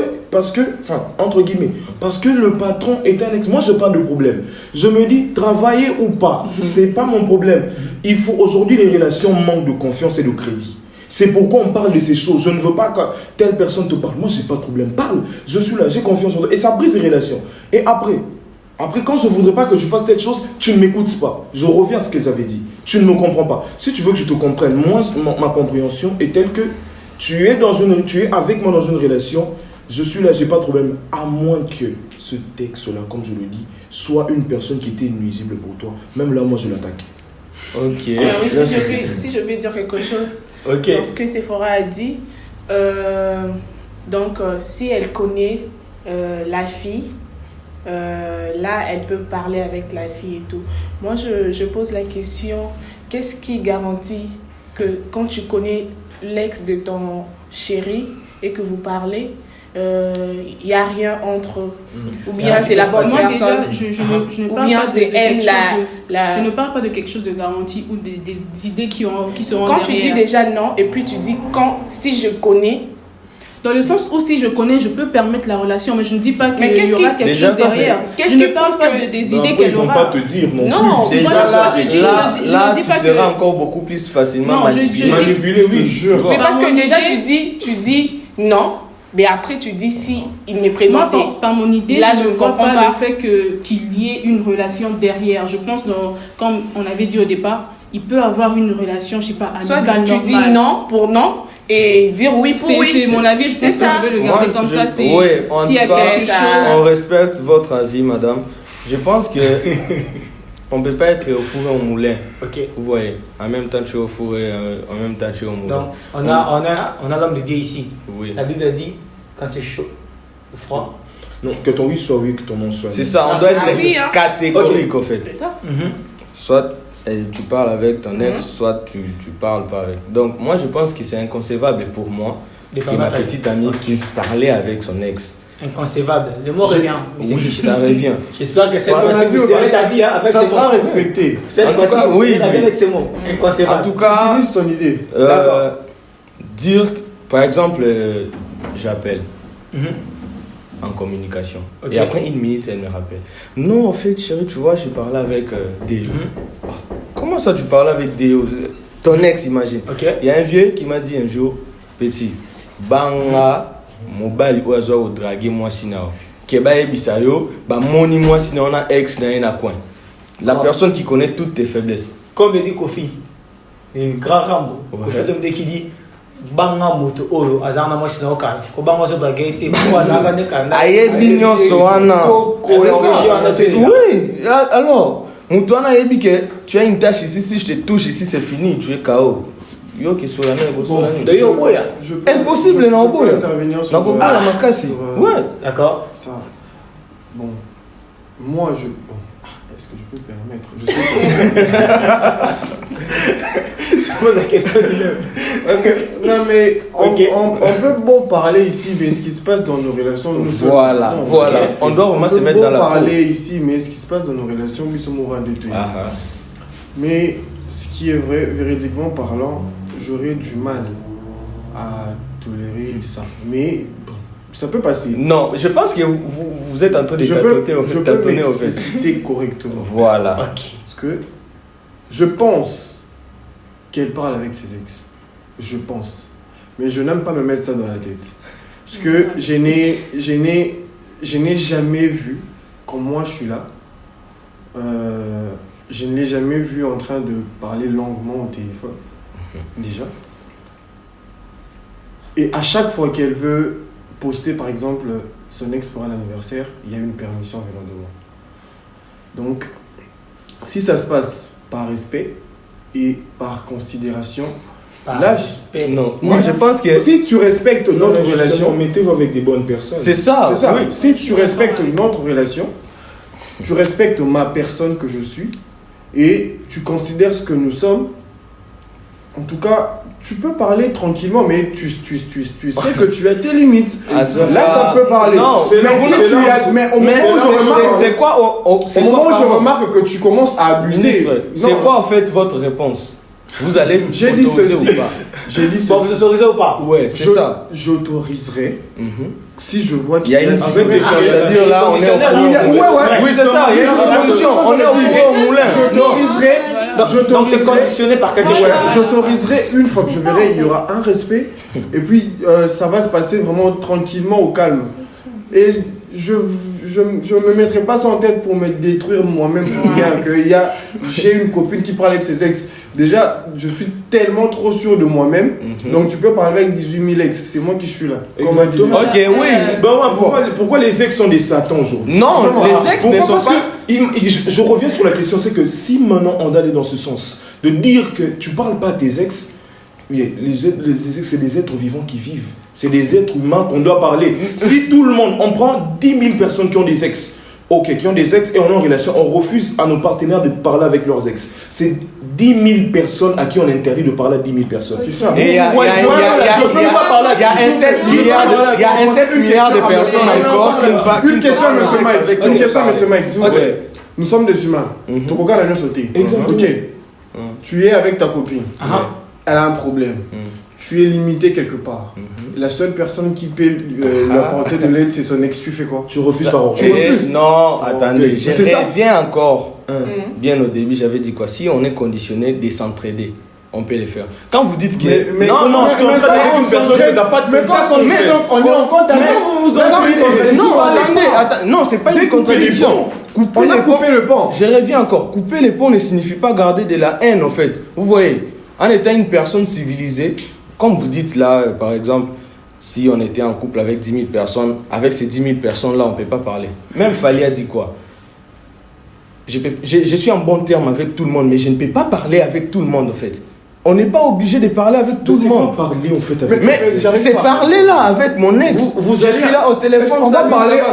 enfin, entre guillemets, parce que le patron est un ex. Moi, je n'ai pas de problème. Je me dis, travailler ou pas, c'est pas mon problème. Il faut, aujourd'hui, les relations manquent de confiance et de crédit. C'est pourquoi on parle de ces choses. Je ne veux pas que telle personne te parle. Moi, je n'ai pas de problème. Parle. Je suis là, j'ai confiance en toi. Et ça brise les relations. Et après, quand je ne voudrais pas que je fasse telle chose, tu ne m'écoutes pas. Je reviens à ce qu'elles avaient dit. Tu ne me comprends pas. Si tu veux que je te comprenne, moi, ma compréhension est telle que tu es avec moi dans une relation, je suis là, j'ai pas de problème. À moins que ce texte-là, comme je le dis, soit une personne qui était nuisible pour toi. Même là, moi, je l'attaque. Ok. Oui, si je peux dire quelque chose, okay. Ce que Sephora a dit, donc si elle connaît la fille, là elle peut parler avec la fille et tout. Moi je pose la question, qu'est-ce qui garantit que quand tu connais l'ex de ton chéri et que vous parlez, il n'y a rien entre eux, ou bien c'est la bonne personne, je ne parle pas de elle, je ne parle pas de quelque chose de garanti ou des idées qui seront quand derrière. tu dis déjà non et puis tu dis si je connais, dans le sens où si je connais, je peux permettre la relation, mais je ne dis pas qu'il y aura quelque déjà, chose derrière. Je ne parle pas des idées qu'elle aura. Ils ne vont pas te dire non plus. Déjà là, tu seras encore beaucoup plus facilement manipulé. Oui, je vois. Mais parce que déjà tu dis non. Mais après, tu dis si il m'est présenté. Moi, par mon idée, là, je ne comprends vois pas le fait qu'il y ait une relation derrière. Je pense, comme on avait dit au départ, il peut avoir une relation, je ne sais pas, amicale, soit tu dis non pour non et dire oui pour oui. C'est mon avis, je pense que je vais le garder comme ça. Oui, s'il y a quelque chose. On respecte votre avis, madame. Je pense que on ne peut pas être au four et au moulin. Ok. Vous voyez, en même temps tu es au four et en même temps tu es au moulin. Donc, on a l'homme de Dieu ici. Oui. La Bible dit, quand tu es chaud, froid. Non, que ton oui soit oui, que ton non soit non. C'est ça, on doit être catégorique en fait. C'est ça. Soit tu parles avec ton ex, soit tu parles pas avec. Donc moi je pense que c'est inconcevable pour moi que ma petite amie puisse parler avec son ex. Inconcevable. Le mot revient. Oui, ça revient. J'espère que cette fois-ci, vous serez ta vie avec ça sera respecté. Cette fois-ci, vous serez ta vie avec ces mots. Inconcevable. En tout cas, finis son idée. Dire, par exemple, j'appelle en communication. Okay. Et après 1 minute, elle me rappelle. Non, en fait, chérie, tu vois, je parlais avec Déo. Comment ça, tu parles avec Déo? Ton ex, imagine. Okay. Il y a un vieux qui m'a dit un jour, petit, banga. Mobile ou azo au draguer moi sinao keba ebisayo ba moni moi sinao na ex na ina coin la personne qui connaît toutes tes faiblesses comme dit Kofi le grand Rambo Kofi donc qui dit banga moto oyo azana moi sinao kala ko banga zo draguer te ko azana ne kana aye binyo soana oui alors Moutouana Ebike, tu as une tâche ici, si je te touche ici, c'est fini, tu es KO. Yo qui soit la nuit, d'ailleurs, Boya. Impossible, non, Boya. Intervenir sur. Donc, on parle à Makassi. Ouais. D'accord. Bon, moi, bon, est-ce que je peux permettre? Je sais pas. Je pose la question lui-même. Non, mais on peut bon parler ici, mais ce qui se passe dans nos relations. Voilà. On doit vraiment se mettre dans la peau. On peut parler ici, mais ce qui se passe dans nos relations, nous sommes au rang de tout. Mais ce qui est vrai, véridiquement parlant, j'aurais du mal à tolérer ça. Mais ça peut passer. Non, je pense que vous êtes en train de tâtonner au fait. M'expliciter correctement. Voilà. Parce que je pense qu'elle parle avec ses ex. Je pense. Mais je n'aime pas me mettre ça dans la tête. Parce que je n'ai jamais vu, quand moi je suis là, je ne l'ai jamais vu en train de parler longuement au téléphone. Déjà. Et à chaque fois qu'elle veut poster, par exemple, son ex pour un anniversaire, il y a une permission venant de moi. Donc, si ça se passe par respect et par considération, respect. Non, moi je pense que si tu respectes notre relation, mettez-vous avec des bonnes personnes. C'est ça. Oui. Si tu respectes notre relation, tu respectes ma personne que je suis et tu considères ce que nous sommes. En tout cas, tu peux parler tranquillement, mais tu sais que tu as tes limites. Là, ça peut parler. Non, c'est quoi au moment où je remarque que tu commences à abuser. C'est quoi en fait votre réponse? Vous allez J'ai dit ceci. J'ai dit ceci. Vous autorisez ou pas? Ouais, c'est ça. J'autoriserai si je vois qu'il y a une situation. C'est-à-dire là, on est au four. Oui, c'est ça. Il y a une situation. On est au four au moulin. J'autoriserai. Donc c'est conditionné par quelque chose. J'autoriserai une fois que je verrai, il y aura un respect. Et puis, ça va se passer vraiment tranquillement, au calme. Et je me mettrai pas ça en tête pour me détruire moi-même pour rien. J'ai une copine qui parle avec ses ex. Déjà, je suis tellement trop sûr de moi-même. Donc, tu peux parler avec 18 000 ex. C'est moi qui suis là. Exactement. Ok, oui. Pourquoi les ex sont des satans aujourd'hui? Non, les ex ne sont pas... Je reviens sur la question, c'est que si maintenant on allait dans ce sens, de dire que tu parles pas à tes ex, mais les ex c'est des êtres vivants qui vivent. C'est des êtres humains qu'on doit parler. Si tout le monde, on prend 10 000 personnes qui ont des ex, qui ont des ex et on est en relation, on refuse à nos partenaires de parler avec leurs ex. C'est 10 000 personnes à qui on interdit de parler à 10 000 personnes. Et il y a un 7 milliards de personnes encore qui ne parlent pas. Une question, monsieur Mike, s'il vous plaît. Nous sommes des humains. Tu regardes la sauter. Exactement. Ok. Tu es avec ta copine. Elle a un problème. Tu es limité quelque part. La seule personne qui paie la portée de l'aide, c'est son ex. Tu fais quoi? Tu refuses par ordre. Non, attendez, je reviens encore. Bien au début, j'avais dit quoi? Si on est conditionné de s'entraider, on peut les faire. Quand vous dites que... Non, si on traite avec une personne qui n'a pas de... Mais quand on est en contact... Non, attendez. Non, c'est pas une contradiction. On a coupé le pont. Je reviens encore. Couper les ponts ne signifie pas garder de la haine, en fait. Vous voyez, en étant une personne civilisée, comme vous dites là, par exemple, si on était en couple avec 10 000 personnes, avec ces 10 000 personnes-là, on ne peut pas parler. Même Fali a dit quoi? Je suis en bon terme avec tout le monde, mais je ne peux pas parler avec tout le monde, en fait. On n'est pas obligé de parler avec tout le monde. Parler, en fait, avec mais c'est parler là avec mon ex. Je suis là au téléphone. On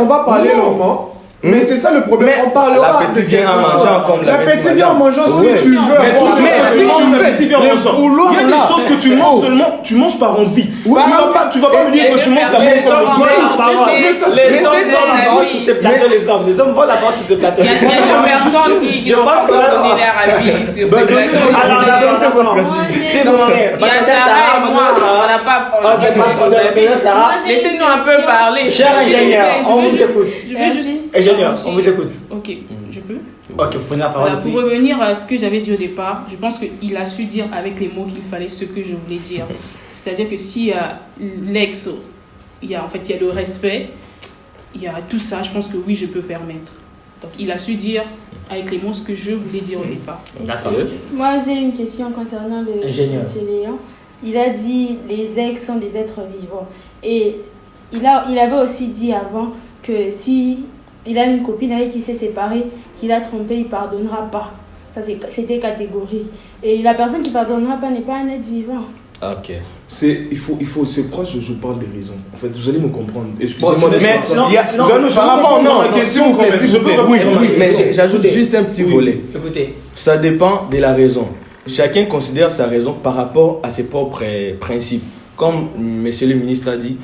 va parler longuement. Mais c'est ça le problème. On parlera. La petite vient en mangeant comme la petite vient en mangeant si tu veux. Mais si tu veux, il y a des choses que tu manges seulement, tu manges par envie. Tu vas pas me dire que tu manges ta mère comme les hommes vont la parole sur ce plateau. Il y a des personnes qui n'ont pas donné leur avis sur ce plateau. Il y a Sarah et moi, on n'a pas... Laissez-nous un peu parler. Cher ingénieur, on vous écoute. Je veux juste... Ingénieur, on vous écoute. Ok, je peux. Ok, vous prenez la parole. Pour revenir à ce que j'avais dit au départ, je pense qu'il a su dire avec les mots qu'il fallait ce que je voulais dire. C'est-à-dire que s'il y a l'ex, il y a le respect, il y a tout ça, je pense que oui, je peux permettre. Donc il a su dire avec les mots ce que je voulais dire au départ. D'accord. Moi, j'ai une question concernant le ingénieur. monsieur Léon. Il a dit les ex sont des êtres vivants. Et il avait aussi dit avant que si il a une copine avec qui il s'est séparé, qu'il a trompé, il ne pardonnera pas. Ça, c'était catégorique. Et la personne qui ne pardonnera pas n'est pas un être vivant. Ok. C'est pourquoi je parle des raisons. En fait, vous allez me comprendre. Excusez-moi, mais par rapport à ma question, je peux répondre. Oui, mais j'ajoute juste un petit volet. Écoutez. Ça dépend de la raison. Chacun considère sa raison par rapport à ses propres principes. Comme monsieur le ministre a dit,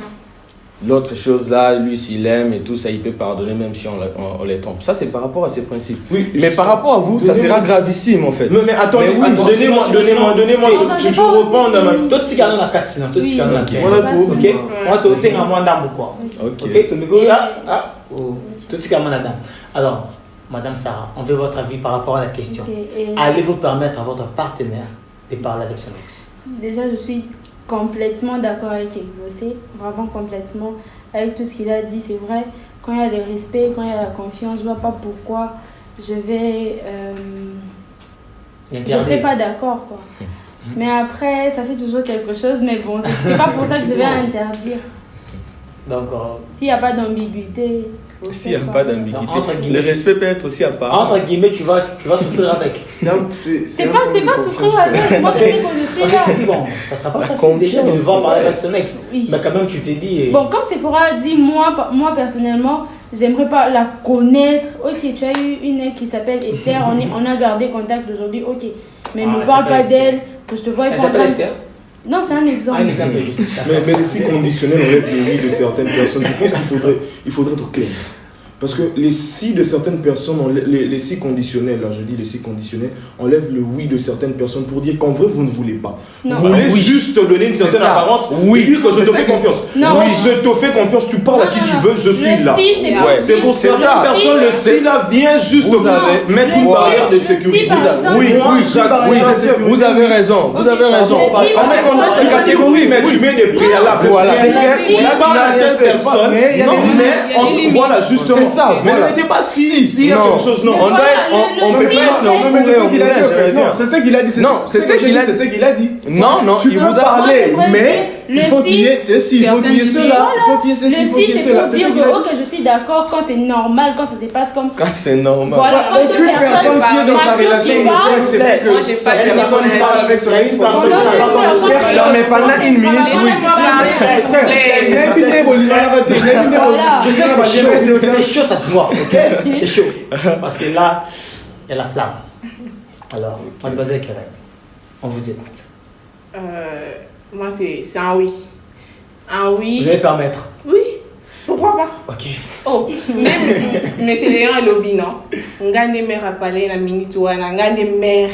l'autre chose là, lui s'il aime et tout ça, il peut pardonner même si on les trompe. Ça c'est par rapport à ses principes. Oui, mais par rapport à vous, ça sera gravissime en fait. Mais attendez, donnez-moi, je reprends dans ma... Toi tu sais la carte sinon, toi tu sais la carte. Voilà tout. Ok. Moi tu es un moins d'âme ou quoi. Ok. Tu me dis toi tu sais la dame. Alors, Madame Sarah, on veut votre avis par rapport à la question. Allez-vous permettre à votre partenaire de parler avec son ex? Déjà, je suis complètement d'accord avec Exaucé, vraiment complètement avec tout ce qu'il a dit. C'est vrai, quand il y a le respect, quand il y a la confiance, je ne vois pas pourquoi je vais... je ne serai pas d'accord, quoi. Mais après, ça fait toujours quelque chose, mais bon, c'est pas pour ça que je vais interdire. Donc, s'il n'y a pas d'ambiguïté... S'il n'y a pas d'ambiguïté, le respect peut être aussi apparent. Entre guillemets, tu vas souffrir avec. C'est pas souffrir avec. Moi, c'est que je suis là. Bon, ça sera pas facile déjà de devoir parler avec son ex. Oui. Mais quand même, tu t'es dit. Bon, comme Sephora dit, moi personnellement, j'aimerais pas la connaître. Ok, tu as eu une ex qui s'appelle Esther, on a gardé contact aujourd'hui, ok. Mais ne parle pas d'elle, que je te vois. Elle s'appelle Esther? Non, c'est un exemple. Ah, Un exemple, mais les si conditionnels enlèvent le oui de certaines personnes. Je pense qu'il faudrait être clair. Parce que les si de certaines personnes, les si conditionnels, là je dis les si conditionnels, enlèvent le oui de certaines personnes pour dire qu'en vrai vous ne voulez pas. Non. Vous voulez juste donner une certaine apparence. Oui, dire que je te fais confiance. Non. Oui, je te fais confiance, tu parles à qui tu veux, je suis là. C'est pour certaines personnes, le si là vient juste mettre une barrière de sécurité. Oui, vous avez raison. Vous avez raison. Parce qu'on a une catégorie, mais tu mets des préalables. Voilà. Tu parles à telle personne. Non, mais voilà, justement. Ça, mais ne mettez pas si il y a quelque chose, non. On peut pas être Non, c'est ce qu'il a dit. Non, c'est ce qu'il a dit. C'est ce qu'il a dit. Non, tu peux parler, mais il faut qu'il y ait ceci, il faut qu'il y ait cela, il faut qu'il y ait ceci, il faut qu'il y ait cela. C'est pour dire que, ok, je suis d'accord quand c'est normal, quand ça se passe comme... Quand c'est normal. Voilà, quand aucune personne qui est dans sa relation ne peut accepter que cette personne parle avec son ex. Non, mais pendant une minute, oui. C'est chaud, ça se voit, ok? C'est chaud. Parce que là, il y a la flamme. Alors, mademoiselle Keren, on vous écoute. Moi, c'est un oui. Un oui. Vous allez permettre? Oui. Pourquoi pas? Ok. Oh, mais c'est les gens à l'objet, non? On gagne des mères à parler, la minute, on gagne des mères.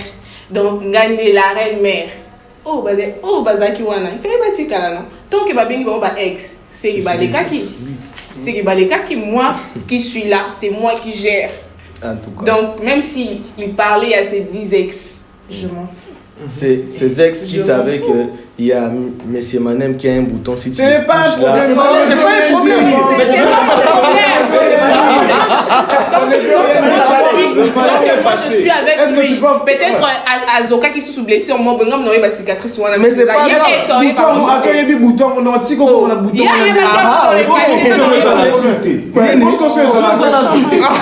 Donc, on gagne la reine mère. Oh, bazaki wana. Il fait bâti kala, non? Tant que babini ba ex, c'est qui ba les kaki. C'est qui ba les kaki, moi qui suis là, c'est moi qui gère. En tout cas. Donc, même s'il parlait à ses 10 ex, je m'en fous. C'est ces ex qui savaient qu'il y a Monsieur Manem qui a un bouton. Si tu Ce n'est pas un problème. C'est pas un problème. C'est pas un problème. Moi, je suis avec lui. Peut-être à Zoka qui se blessé, on m'a dit que j'ai une cicatrice. Mais c'est pas grave. Il y a des boutons, on a un petit coco, on a un bouton.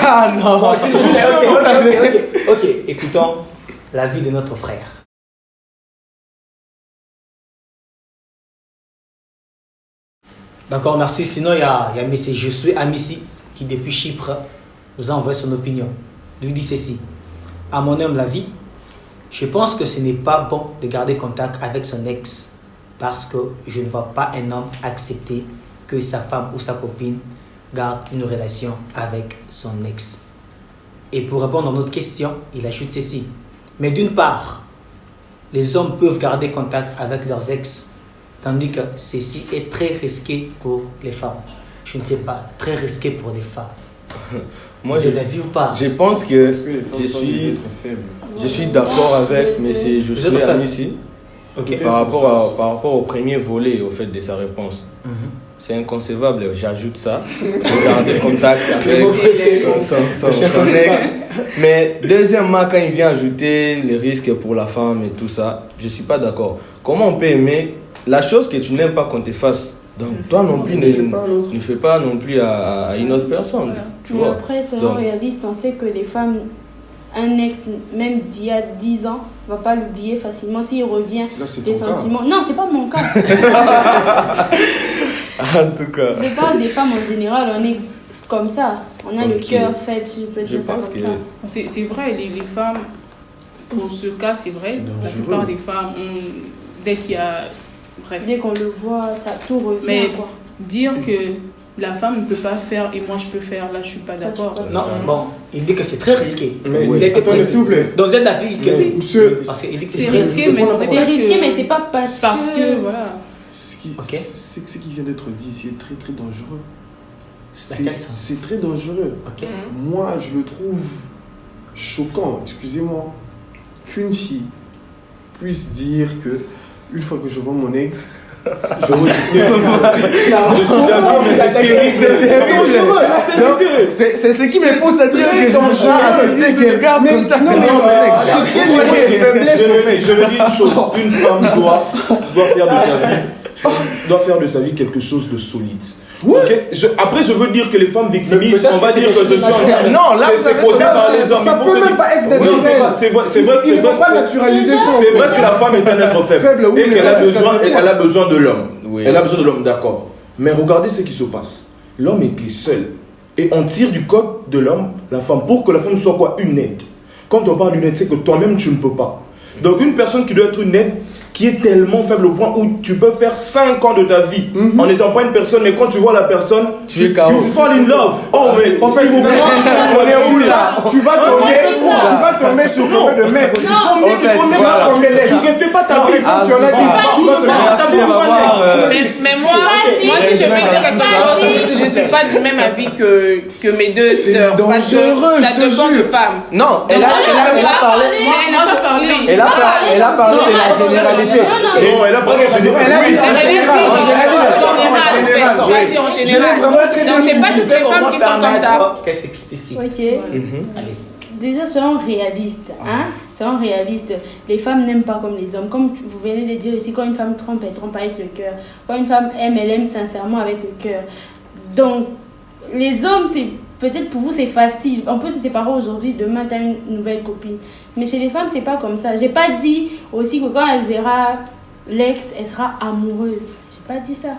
Ah non. Ok, écoutons l'avis de notre frère. D'accord, merci. Sinon, il y a M. Je suis Amissi qui, depuis Chypre, nous a envoyé son opinion. Lui dit ceci. À mon humble avis, je pense que ce n'est pas bon de garder contact avec son ex parce que je ne vois pas un homme accepter que sa femme ou sa copine garde une relation avec son ex. Et pour répondre à notre question, il ajoute ceci. Mais d'une part, les hommes peuvent garder contact avec leurs ex, tandis que ceci est très risqué pour les femmes. Je ne sais pas, très risqué pour les femmes. Moi, vous êtes d'avis ou pas? Je pense que je suis d'accord avec M. Je suis Amissi par rapport au premier volet au fait de sa réponse. C'est inconcevable, j'ajoute ça, de garder contact avec son ex. Mais deuxièmement, quand il vient ajouter les risques pour la femme et tout ça, je ne suis pas d'accord. Comment on peut aimer la chose que tu n'aimes pas qu'on te fasse? Donc toi non plus ne fais pas non plus à une autre personne. Tu Mais vois. après, soyons Donc, réalistes, on sait que les femmes, un ex, même d'il y a 10 ans, ne va pas l'oublier facilement s'il revient. Là, c'est Les ton cas. sentiments. Non, c'est pas mon cas. en tout cas. Je parle des femmes en général, on est comme ça. On a le Ok. cœur faible, si je peux Je dire ça pense comme que. ça. C'est vrai, les femmes, pour ce cas, c'est vrai. La plupart des femmes, dès qu'il y a. Bref. Dès qu'on le voit, ça tout revient. Mais quoi. dire que la femme ne peut pas faire et moi je peux faire, là je suis pas Ça, je suis d'accord. pas Non, bon, il dit que c'est très risqué. Mais- Il a été Attendez, précis. s'il vous plaît. Donc vous êtes d'avis que oui. Monsieur, Parce qu'il dit que C'est très risqué, mais il faudrait C'est pas risqué, que- mais c'est pas parce que voilà. ce Ok. qui vient d'être dit, c'est très très dangereux. Dans quel sens? C'est très dangereux. Ok. Moi, je le trouve choquant, excusez-moi, qu'une fille puisse dire que une fois que je vois mon ex, Je suis d'accord, mais c'est terrible. C'est ce qui me pousse à dire que dangereux. garde contact non, mais Je veux dire une chose, une femme doit faire de sa vie quelque chose de solide. Ok. Après, je veux dire que les femmes victimistes, on va dire que je suis en Non, là, c'est causé par les hommes. Ça Il faut peut se même dire- pas être Oui, naturel. c'est vrai Il ne faut pas naturaliser ça. C'est vrai que la femme est un être faible oui, et mais qu'elle a là, jusqu'à besoin, ce point. elle a besoin de l'homme. Oui. Elle a besoin de l'homme, d'accord. Mais regardez ce qui se passe. L'homme était seul. Et on tire du code de l'homme, la femme, pour que la femme soit quoi? Une aide. Quand on parle d'une aide, c'est que toi-même tu ne peux pas. Donc une personne qui doit être une aide, qui est tellement faible au point où tu peux faire 5 ans de ta vie en n'étant pas une personne, mais quand tu vois la personne, Tu es you KO. fall in love. Oh, mais En fait, s'il vous plaît, on est où là? Tu vas tomber sur combien de mecs? tu ne fais pas ta vie. Tu en as dit. Merci d'avoir. Mais moi, si je veux dire quelque chose, je ne suis pas du même avis que mes deux C'est sœurs. Parce que dangereux, ça je te dépend de jure. femmes. Non, elle a parlé. Moi je parlais. Elle a parlé de la généralité. Non, elle a pas de Elle a dit Tu as dit en général. Donc c'est pas toutes les femmes qui sont comme ça. Qu'elle s'explicite. Ok. Allez-y. Déjà, soyons réalistes. Hein? Soyons réalistes. Les femmes n'aiment pas comme les hommes. Comme vous venez de dire ici, quand une femme trompe, elle trompe avec le cœur. Quand une femme aime, elle aime sincèrement avec le cœur. Donc, les hommes, c'est peut-être pour vous, c'est facile. On peut se séparer aujourd'hui, demain, tu as une nouvelle copine. Mais chez les femmes, c'est pas comme ça. J'ai pas dit aussi que quand elle verra l'ex, elle sera amoureuse. J'ai pas dit ça.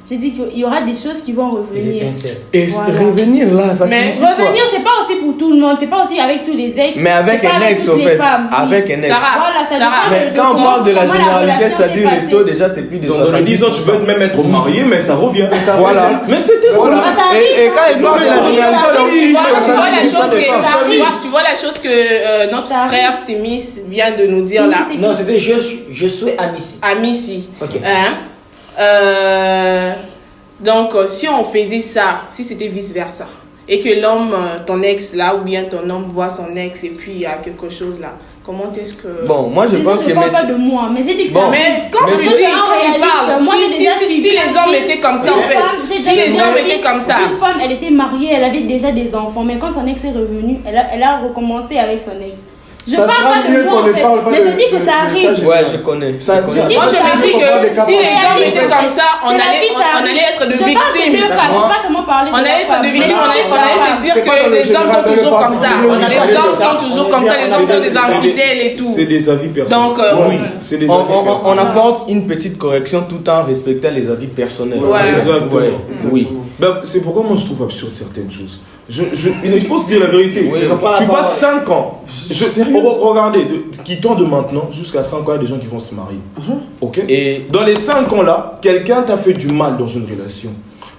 J'ai dit qu'il y aura des choses qui vont Les revenir. étincelles. Et Voilà. revenir là, ça Mais signifie quoi? Revenir, c'est pas aussi pour tout le monde, c'est pas aussi avec tous les ex. Mais avec c'est pas un ex, toutes au les fait. femmes, oui. Avec un ex. Sarah, Voilà, ça Sarah. dépend Mais de quand on comment- parle de la comment généralité, relation c'est-à-dire s'est les passée. taux, déjà, c'est plus de Donc dans les 10 ans, tu 70%. peux même être marié, mais ça revient. Voilà. Mais c'était Voilà. Ça arrive, Et quand elle parle de la ça généralité, arrive. donc Tu vois la ça chose dépend. que tu vois la chose que notre Ça arrive. frère Simis vient de nous dire là. Oui, Non, c'était je suis Amici. Amici. Ok. Donc, si on faisait ça, si c'était vice-versa, et que l'homme, ton ex là, ou bien ton homme voit son ex et puis il y a quelque chose là, comment est-ce que... Bon, moi je Déjà, pense je que. parle pas de moi, mais j'ai dit que Bon. ça arrive. Mais quand Mais tu c'est- dis, en quand tu réalité, parles, moi, j'ai déjà si suivi les hommes une étaient comme ça, femme, en fait, j'ai si les déjà hommes vu étaient comme ça, Une femme, elle était mariée, elle avait déjà des enfants, mais quand son ex est revenu, elle a recommencé avec son ex. Je Ça parle sera pas de mieux moi, qu'on en ne fait, parle pas mais de- je dis que de- ça de- arrive. Ouais, je connais. Ça- Je connais. dis moi que je ça me dis arrive. que si les hommes étaient comme ça, on C'est la vie, ça allait être de Je parle de victimes. deux cas, je vais pas seulement parler On de la allait être femme. de victimes, on allait se dire C'est pas que dans le les hommes sont général, toujours dans le comme ça. particulier, Les hommes sont toujours comme ça, les hommes sont des infidèles et tout. C'est des avis personnels. Donc, oui, c'est des avis On personnels. apporte une petite correction tout en respectant les avis personnels. Ouais. Exactement. Ouais. Oui. Ben, c'est pourquoi moi je trouve absurde certaines choses. Il faut se dire la vérité. Oui. Tu passes 5 ans. Regardez, quittant de maintenant jusqu'à 5 ans, il y a des gens qui vont se marier. Ok. Et Dans les 5 ans là, quelqu'un t'a fait du mal dans une relation.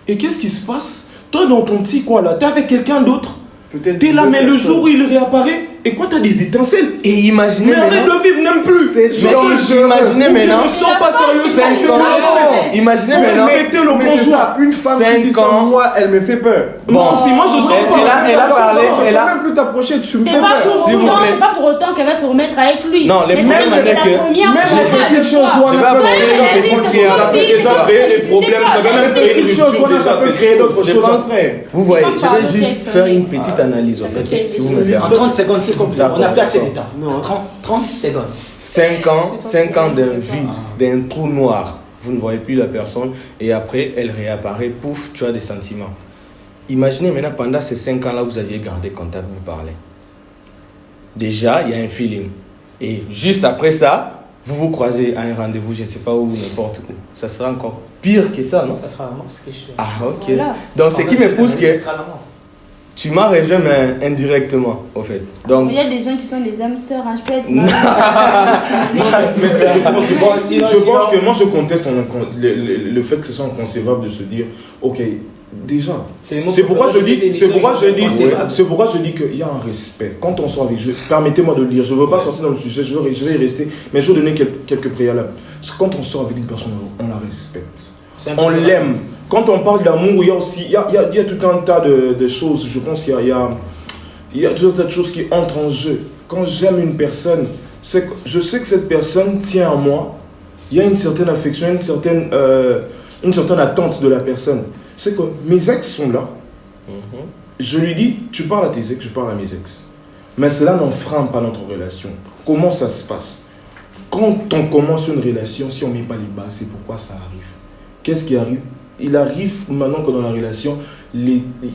Et qu'est-ce qui se passe? Toi, dans ton petit coin là, t'es avec quelqu'un d'autre. Peut-être T'es là, deux mais le personnes. jour où il réapparaît, et quoi, t'as des étincelles. imaginez Mais arrête maintenant. de vivre, n'aime plus. C'est Mais dangereux. imaginez maintenant. Ne sens pas sérieux. Cinq c'est ans. le respect. Imaginez Faut maintenant. respecter le Mais c'est conjoint. ça, une femme qui dit 5 ça, ans. moi, elle me fait peur. Non, si moi je sens pas. Elle a parlé. Je peux même plus t'approcher, tu me C'est fais pas peur. pour S'il vous autant, plaît. c'est pas pour autant qu'elle va se remettre avec lui. Non, les Mais problèmes c'est avec la que- première Même fois, les petites je choses, vois. on Je vais a aborder peur. une petite qui Ça peut déjà créer des problèmes, ça va même créer une Petites choses, rupture ça déjà. peut cette créer chose. d'autres Je choses pense- après. Vous voyez, Comme je par vais le juste texte, faire oui. une petite analyse en Ok, fait, si vous me désolé. En permettez. 30 secondes, s'il vous plaît. On n'a plus assez de temps. Non. 30 secondes. 5 ans d'un vide, d'un trou noir. Vous ne voyez plus la personne et après elle réapparaît, pouf, tu as des sentiments. imaginez maintenant, pendant ces 5 ans-là, vous aviez gardé contact, vous parlez. Déjà, il y a un feeling. Et juste après ça, vous vous croisez à un rendez-vous, je ne sais pas où, n'importe où. Ça sera encore pire que ça, non? Ça sera la mort, ce que je fais. Ah, ok. Voilà. Donc, ce qui me pousse que Ça sera la mort. tu m'as rejoint, mais indirectement, au fait. Donc, Il y a des gens qui sont des âmes sœurs, hein. Je peux être Non. Je pense que moi je conteste le fait que ce soit inconcevable de se dire ok déjà c'est pourquoi je dis qu'il y a un respect quand on sort avec permettez-moi de le dire, je ne veux pas sortir dans le sujet, je vais y rester, mais je vais donner quelques préalables. Quand on sort avec une personne, on la respecte, on l'aime. Quand on parle d'amour, il y a aussi il y a tout un tas de choses. Je pense qu'il y a tout un tas de choses qui entrent en jeu. Quand j'aime une personne, je sais que cette personne tient à moi. Il y a une certaine affection, une certaine attente de la personne. C'est que mes ex sont là. Je lui dis, tu parles à tes ex, je parle à mes ex. Mais cela n'enfreint pas notre relation. Comment ça se passe? Quand on commence une relation, si on ne met pas les bases, c'est pourquoi ça arrive. Qu'est-ce qui arrive? Il arrive maintenant que dans la relation,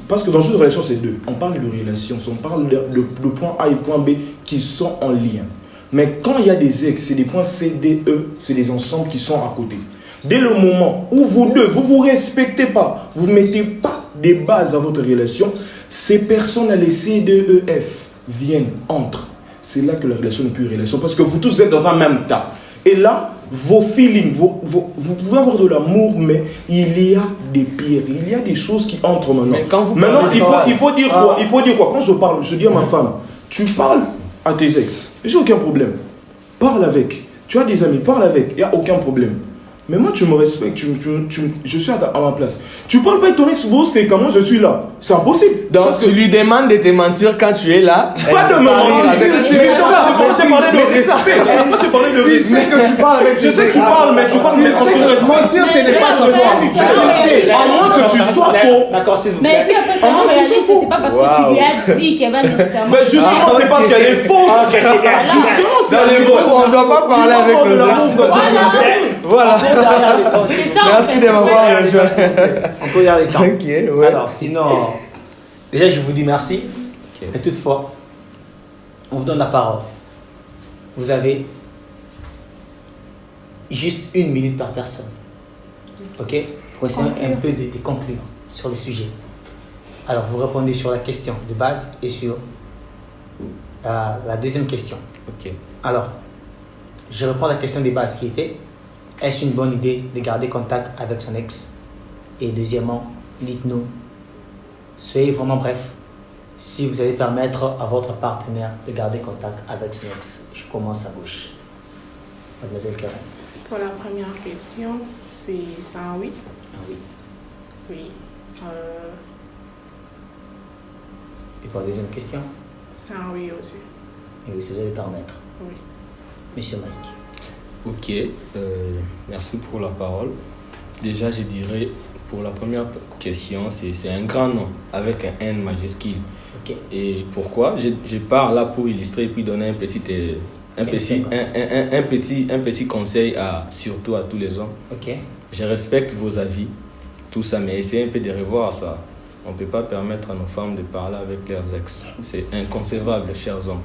parce que dans une relation, c'est deux. On parle de relation, on parle de point A et point B qui sont en lien. Mais quand il y a des ex, c'est des points C, D, E, c'est des ensembles qui sont à côté. Dès le moment où vous deux, vous ne vous respectez pas, vous ne mettez pas des bases à votre relation, ces personnes, les C, D, E, F, viennent, entrent. C'est là que la relation n'est plus une relation, parce que vous tous êtes dans un même tas. Et là, vos feelings, vous pouvez avoir de l'amour, mais il y a des pierres, il y a des choses qui entrent maintenant. Mais quand vous maintenant, il faut dire quoi? Il faut dire quoi? Quand je parle, je dis à ma femme, tu parles à tes ex, j'ai aucun problème. Parle avec. Tu as des amis, parle avec, il n'y a aucun problème. Mais moi, tu me respectes, je suis à ma place. Tu parles pas de ton ex, c'est comment je suis là. C'est impossible. Donc, tu lui demandes de te mentir quand tu es là. Pas de me mentir. C'est ça, moi j'ai parlé de respect. Moi j'ai parlé de respect. Je sais que tu parles, mais tu parles, mais en se mentir, ce n'est pas ça. À moins que tu sois faux. D'accord, s'il vous Mais plaît. puis après, c'est pas parce que tu lui as dit qu'elle va nécessairement. Mais justement, c'est parce qu'elle est fausse. Justement, Dans les groupes, on ne doit pas parler avec nos ex. Voilà. Merci de m'avoir rejoint. On peut y aller quand. Ok, ouais. Alors, sinon, déjà, je vous dis merci. Mais toutefois, on vous donne la parole. Vous avez juste 1 minute par personne. Ok? Pour essayer un peu de conclure sur le sujet. Alors, vous répondez sur la question de base et sur la deuxième question. Ok. Alors, je reprends la question de base qui était: est-ce une bonne idée de garder contact avec son ex? Et deuxièmement, dites-nous, soyez vraiment bref, si vous allez permettre à votre partenaire de garder contact avec son ex. Je commence à gauche. Mademoiselle Karen. Pour la première question, c'est un oui. Ah oui. Oui. Et pour la deuxième question? C'est un oui aussi. Et oui, si vous allez permettre. Oui. Monsieur Mike. Ok, merci pour la parole. Déjà, je dirais, pour la première question, c'est un grand nom, avec un N majuscule. Ok. Et pourquoi? Je pars là pour illustrer et puis donner un petit conseil, surtout à tous les hommes. Ok. Je respecte vos avis, tout ça, mais essayez un peu de revoir ça. On ne peut pas permettre à nos femmes de parler avec leurs ex. C'est inconcevable, chers hommes.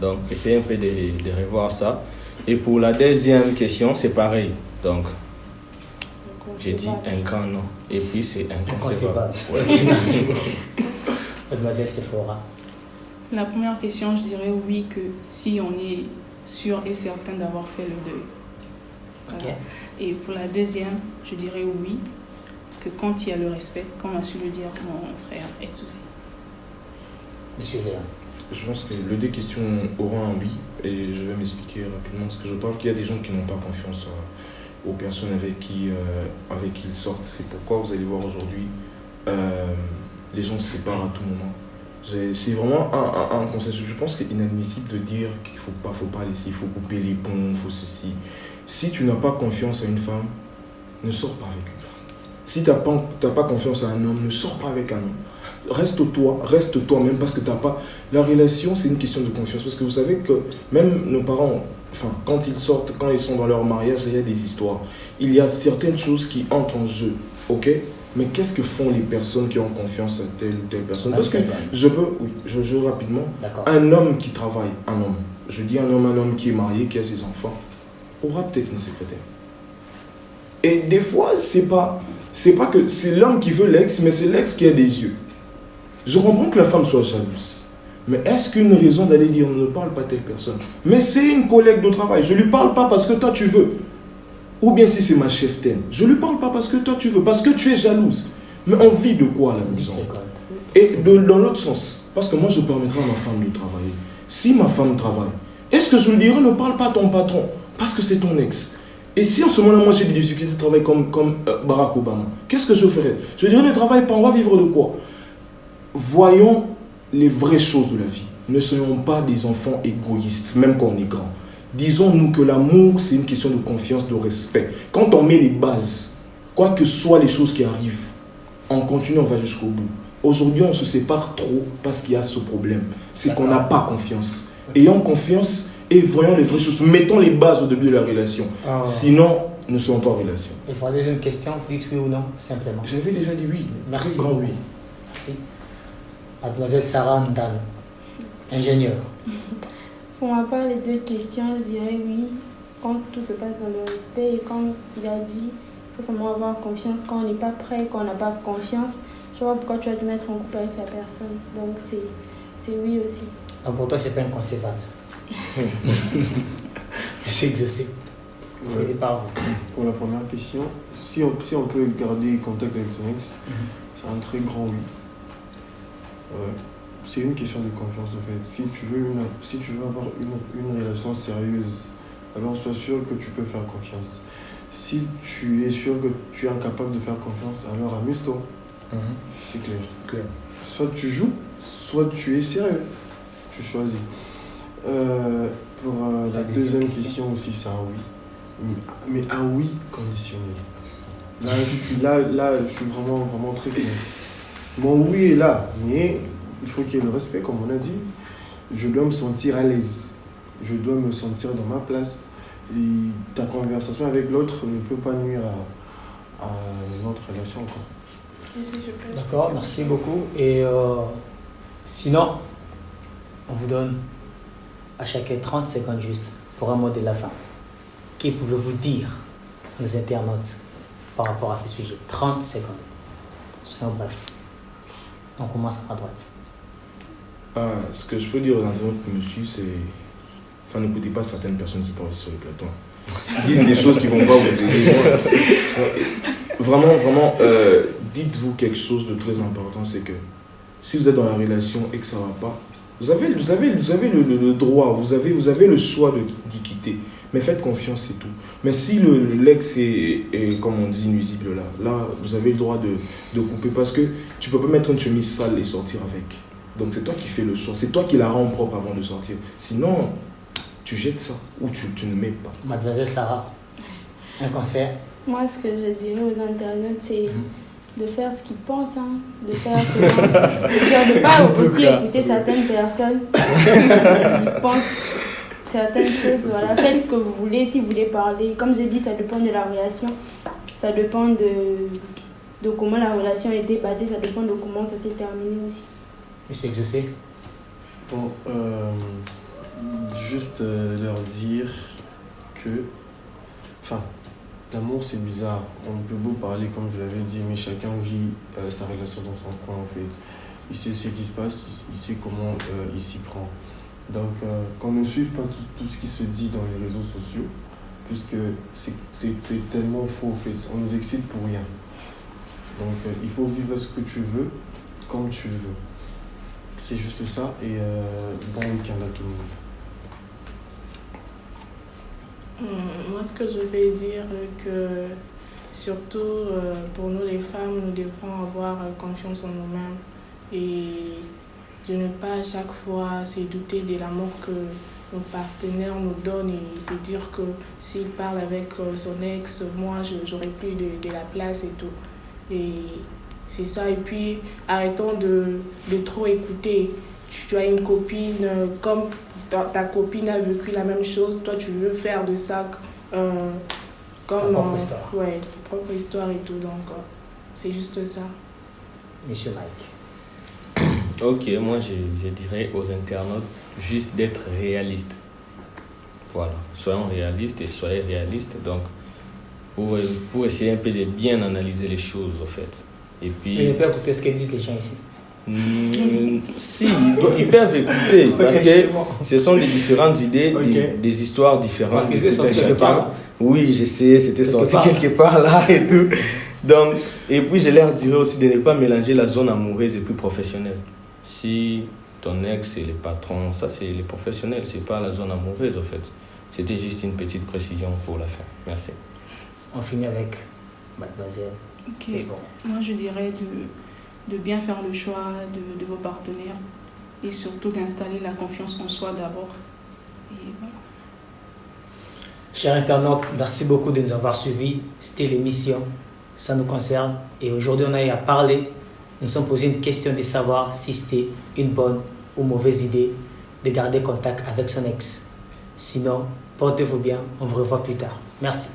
Donc, essayez un peu de revoir ça. Et pour la deuxième question, c'est pareil. Donc, j'ai dit un grand nom. Et puis, c'est inconcevable. Ouais. Merci. Mademoiselle Sephora. La première question, je dirais oui, que si on est sûr et certain d'avoir fait le deuil. Voilà. Ok. Et pour la deuxième, je dirais oui, que quand il y a le respect, comme a su le dire mon frère ex-souci. Monsieur Léa. Je pense que les deux questions auront un oui, et je vais m'expliquer rapidement parce que je pense qu'il y a des gens qui n'ont pas confiance aux personnes avec qui ils sortent. C'est pourquoi vous allez voir aujourd'hui, les gens se séparent à tout moment. C'est vraiment un consensus. Je pense qu'il est inadmissible de dire qu'il ne faut pas laisser, il faut couper les ponts, il faut ceci. Si tu n'as pas confiance à une femme, ne sors pas avec une femme. Si tu n'as pas confiance à un homme, ne sors pas avec un homme. Reste toi-même parce que t'as pas... La relation, c'est une question de confiance. Parce que vous savez que même nos parents, quand ils sortent, quand ils sont dans leur mariage, il y a des histoires. Il y a certaines choses qui entrent en jeu. Ok, mais qu'est-ce que font les personnes qui ont confiance à telle ou telle personne? Parce que je rapidement. Un homme qui travaille, je dis un homme qui est marié, qui a ses enfants, aura peut-être une secrétaire. Et des fois, c'est pas que c'est l'homme qui veut l'ex, mais c'est l'ex qui a des yeux. Je comprends que la femme soit jalouse. Mais est-ce qu'une raison d'aller dire on ne parle pas à telle personne? Mais c'est une collègue de travail, je ne lui parle pas parce que toi tu veux. Ou bien si c'est ma chef t'aime, je ne lui parle pas parce que toi tu veux, parce que tu es jalouse. Mais on vit de quoi à la maison? Et dans l'autre sens, parce que moi je permettrai à ma femme de travailler. Si ma femme travaille, est-ce que je lui dirais ne parle pas à ton patron parce que c'est ton ex? Et si en ce moment-là, moi j'ai des difficultés de travail comme Barack Obama, qu'est-ce que je ferais? Je dirais ne travaille pas, on va vivre de quoi? Voyons les vraies choses de la vie. Ne soyons pas des enfants égoïstes, même quand on est grand. Disons-nous que l'amour, c'est une question de confiance, de respect. Quand on met les bases, quoi que soient les choses qui arrivent, on continue, on va jusqu'au bout. Aujourd'hui, on se sépare trop parce qu'il y a ce problème. C'est qu'on n'a pas confiance. Ayons confiance et voyons les vraies choses. Mettons les bases au début de la relation. Sinon, ne soyons pas en relation. Et pour la deuxième question, vous dites oui ou non, simplement. J'avais déjà dit oui. Merci. Très grand oui. Merci. Mademoiselle Sarah Ndal, ingénieure. Pour ma part, les deux questions, je dirais oui, quand tout se passe dans le respect et quand il a dit il faut seulement avoir confiance quand on n'est pas prêt, quand on n'a pas confiance. Je vois pourquoi tu as dû mettre en couple avec la personne. Donc c'est oui aussi. Donc pour toi, c'est pas inconcevable. Je sais que je sais. Ouais. Pour la première question, si on peut garder contact avec son ex, c'est un très grand oui. C'est une question de confiance en fait. Si tu veux avoir une relation sérieuse, alors sois sûr que tu peux faire confiance. Si tu es sûr que tu es incapable de faire confiance, alors amuse-toi. C'est clair. Soit tu joues, soit tu es sérieux. Tu choisis. Pour la deuxième question aussi, c'est un oui. Mais un oui conditionnel. Là, je suis vraiment très clair. Mon oui est là, mais il faut qu'il y ait le respect, comme on a dit. Je dois me sentir à l'aise. Je dois me sentir dans ma place. Et ta conversation avec l'autre ne peut pas nuire à notre relation. D'accord, merci beaucoup. Et sinon, on vous donne à chacun 30 secondes juste pour un mot de la fin. Qui pouvez-vous dire, nos internautes, par rapport à ce sujet? 30 secondes. Soyons bref. On commence à droite. Ce que je peux dire aux internautes, monsieur, c'est... Enfin, n'écoutez pas certaines personnes qui parlent sur le plateau. Ils disent des choses qui ne vont pas vous aider. Vraiment, dites-vous quelque chose de très important, c'est que si vous êtes dans la relation et que ça ne va pas, vous avez le droit, vous avez le choix d'y quitter. Mais faites confiance, c'est tout. Mais si l'ex est, comme on dit, nuisible, là, vous avez le droit de couper parce que tu ne peux pas mettre une chemise sale et sortir avec. Donc c'est toi qui fais le choix, c'est toi qui la rends propre avant de sortir. Sinon, tu jettes ça ou tu ne mets pas. Mademoiselle Sarah, un conseil? Moi, ce que je dirais aux internautes, c'est de faire ce qu'ils pensent, de faire de ne pas aussi écouter certaines personnes qui pensent certaines choses. Voilà. Faites ce que vous voulez, si vous voulez parler. Comme j'ai dit, ça dépend de la relation, ça dépend de comment la relation a été bâtie, ça dépend de comment ça s'est terminé aussi. Monsieur Exaucé. Bon, juste leur dire que, enfin, l'amour c'est bizarre. On peut beau parler comme je l'avais dit, mais chacun vit sa relation dans son coin en fait. Il sait ce qui se passe, il sait comment il s'y prend. Donc, qu'on ne suive pas tout ce qui se dit dans les réseaux sociaux, puisque c'est tellement faux en fait. On nous excite pour rien. Donc, il faut vivre ce que tu veux, comme tu le veux. C'est juste ça, et bon week-end à tout le monde. Moi, ce que je vais dire, que surtout pour nous les femmes, nous devons avoir confiance en nous-mêmes et de ne pas à chaque fois se douter de l'amour que nos partenaires nous donnent et se dire que s'il parle avec son ex, moi, j'aurai plus de la place et tout. Et c'est ça. Et puis, arrêtons de trop écouter. Tu as une copine, comme ta copine a vécu la même chose, toi, tu veux faire de ça comme... propre histoire. Ouais, propre histoire et tout. Donc, C'est juste ça. Monsieur Mike. Ok, moi je dirais aux internautes juste d'être réalistes. Voilà, soyons réalistes et soyez réalistes. Donc, pour essayer un peu de bien analyser les choses, en fait. Et puis. Et ne pas écouter ce que disent les gens ici. Si, ils peuvent écouter parce que ce sont des différentes idées, des histoires différentes. Parce que c'est sorti quelque part. Oui, je sais, c'était sorti quelque part là et tout. Donc, et puis je leur dirais aussi de ne pas mélanger la zone amoureuse et puis professionnelle. Si ton ex c'est le patron, ça c'est les professionnels, c'est pas la zone amoureuse en fait. C'était juste une petite précision pour la fin. Merci. On finit avec mademoiselle. Okay. C'est bon. Moi je dirais de bien faire le choix de vos partenaires et surtout d'installer la confiance en soi d'abord. Et voilà. Chers internautes, merci beaucoup de nous avoir suivis. C'était l'émission Ça nous concerne. Et aujourd'hui, on a eu à parler. Nous nous sommes posé une question de savoir si c'était une bonne ou mauvaise idée de garder contact avec son ex. Sinon, portez-vous bien. On vous revoit plus tard. Merci.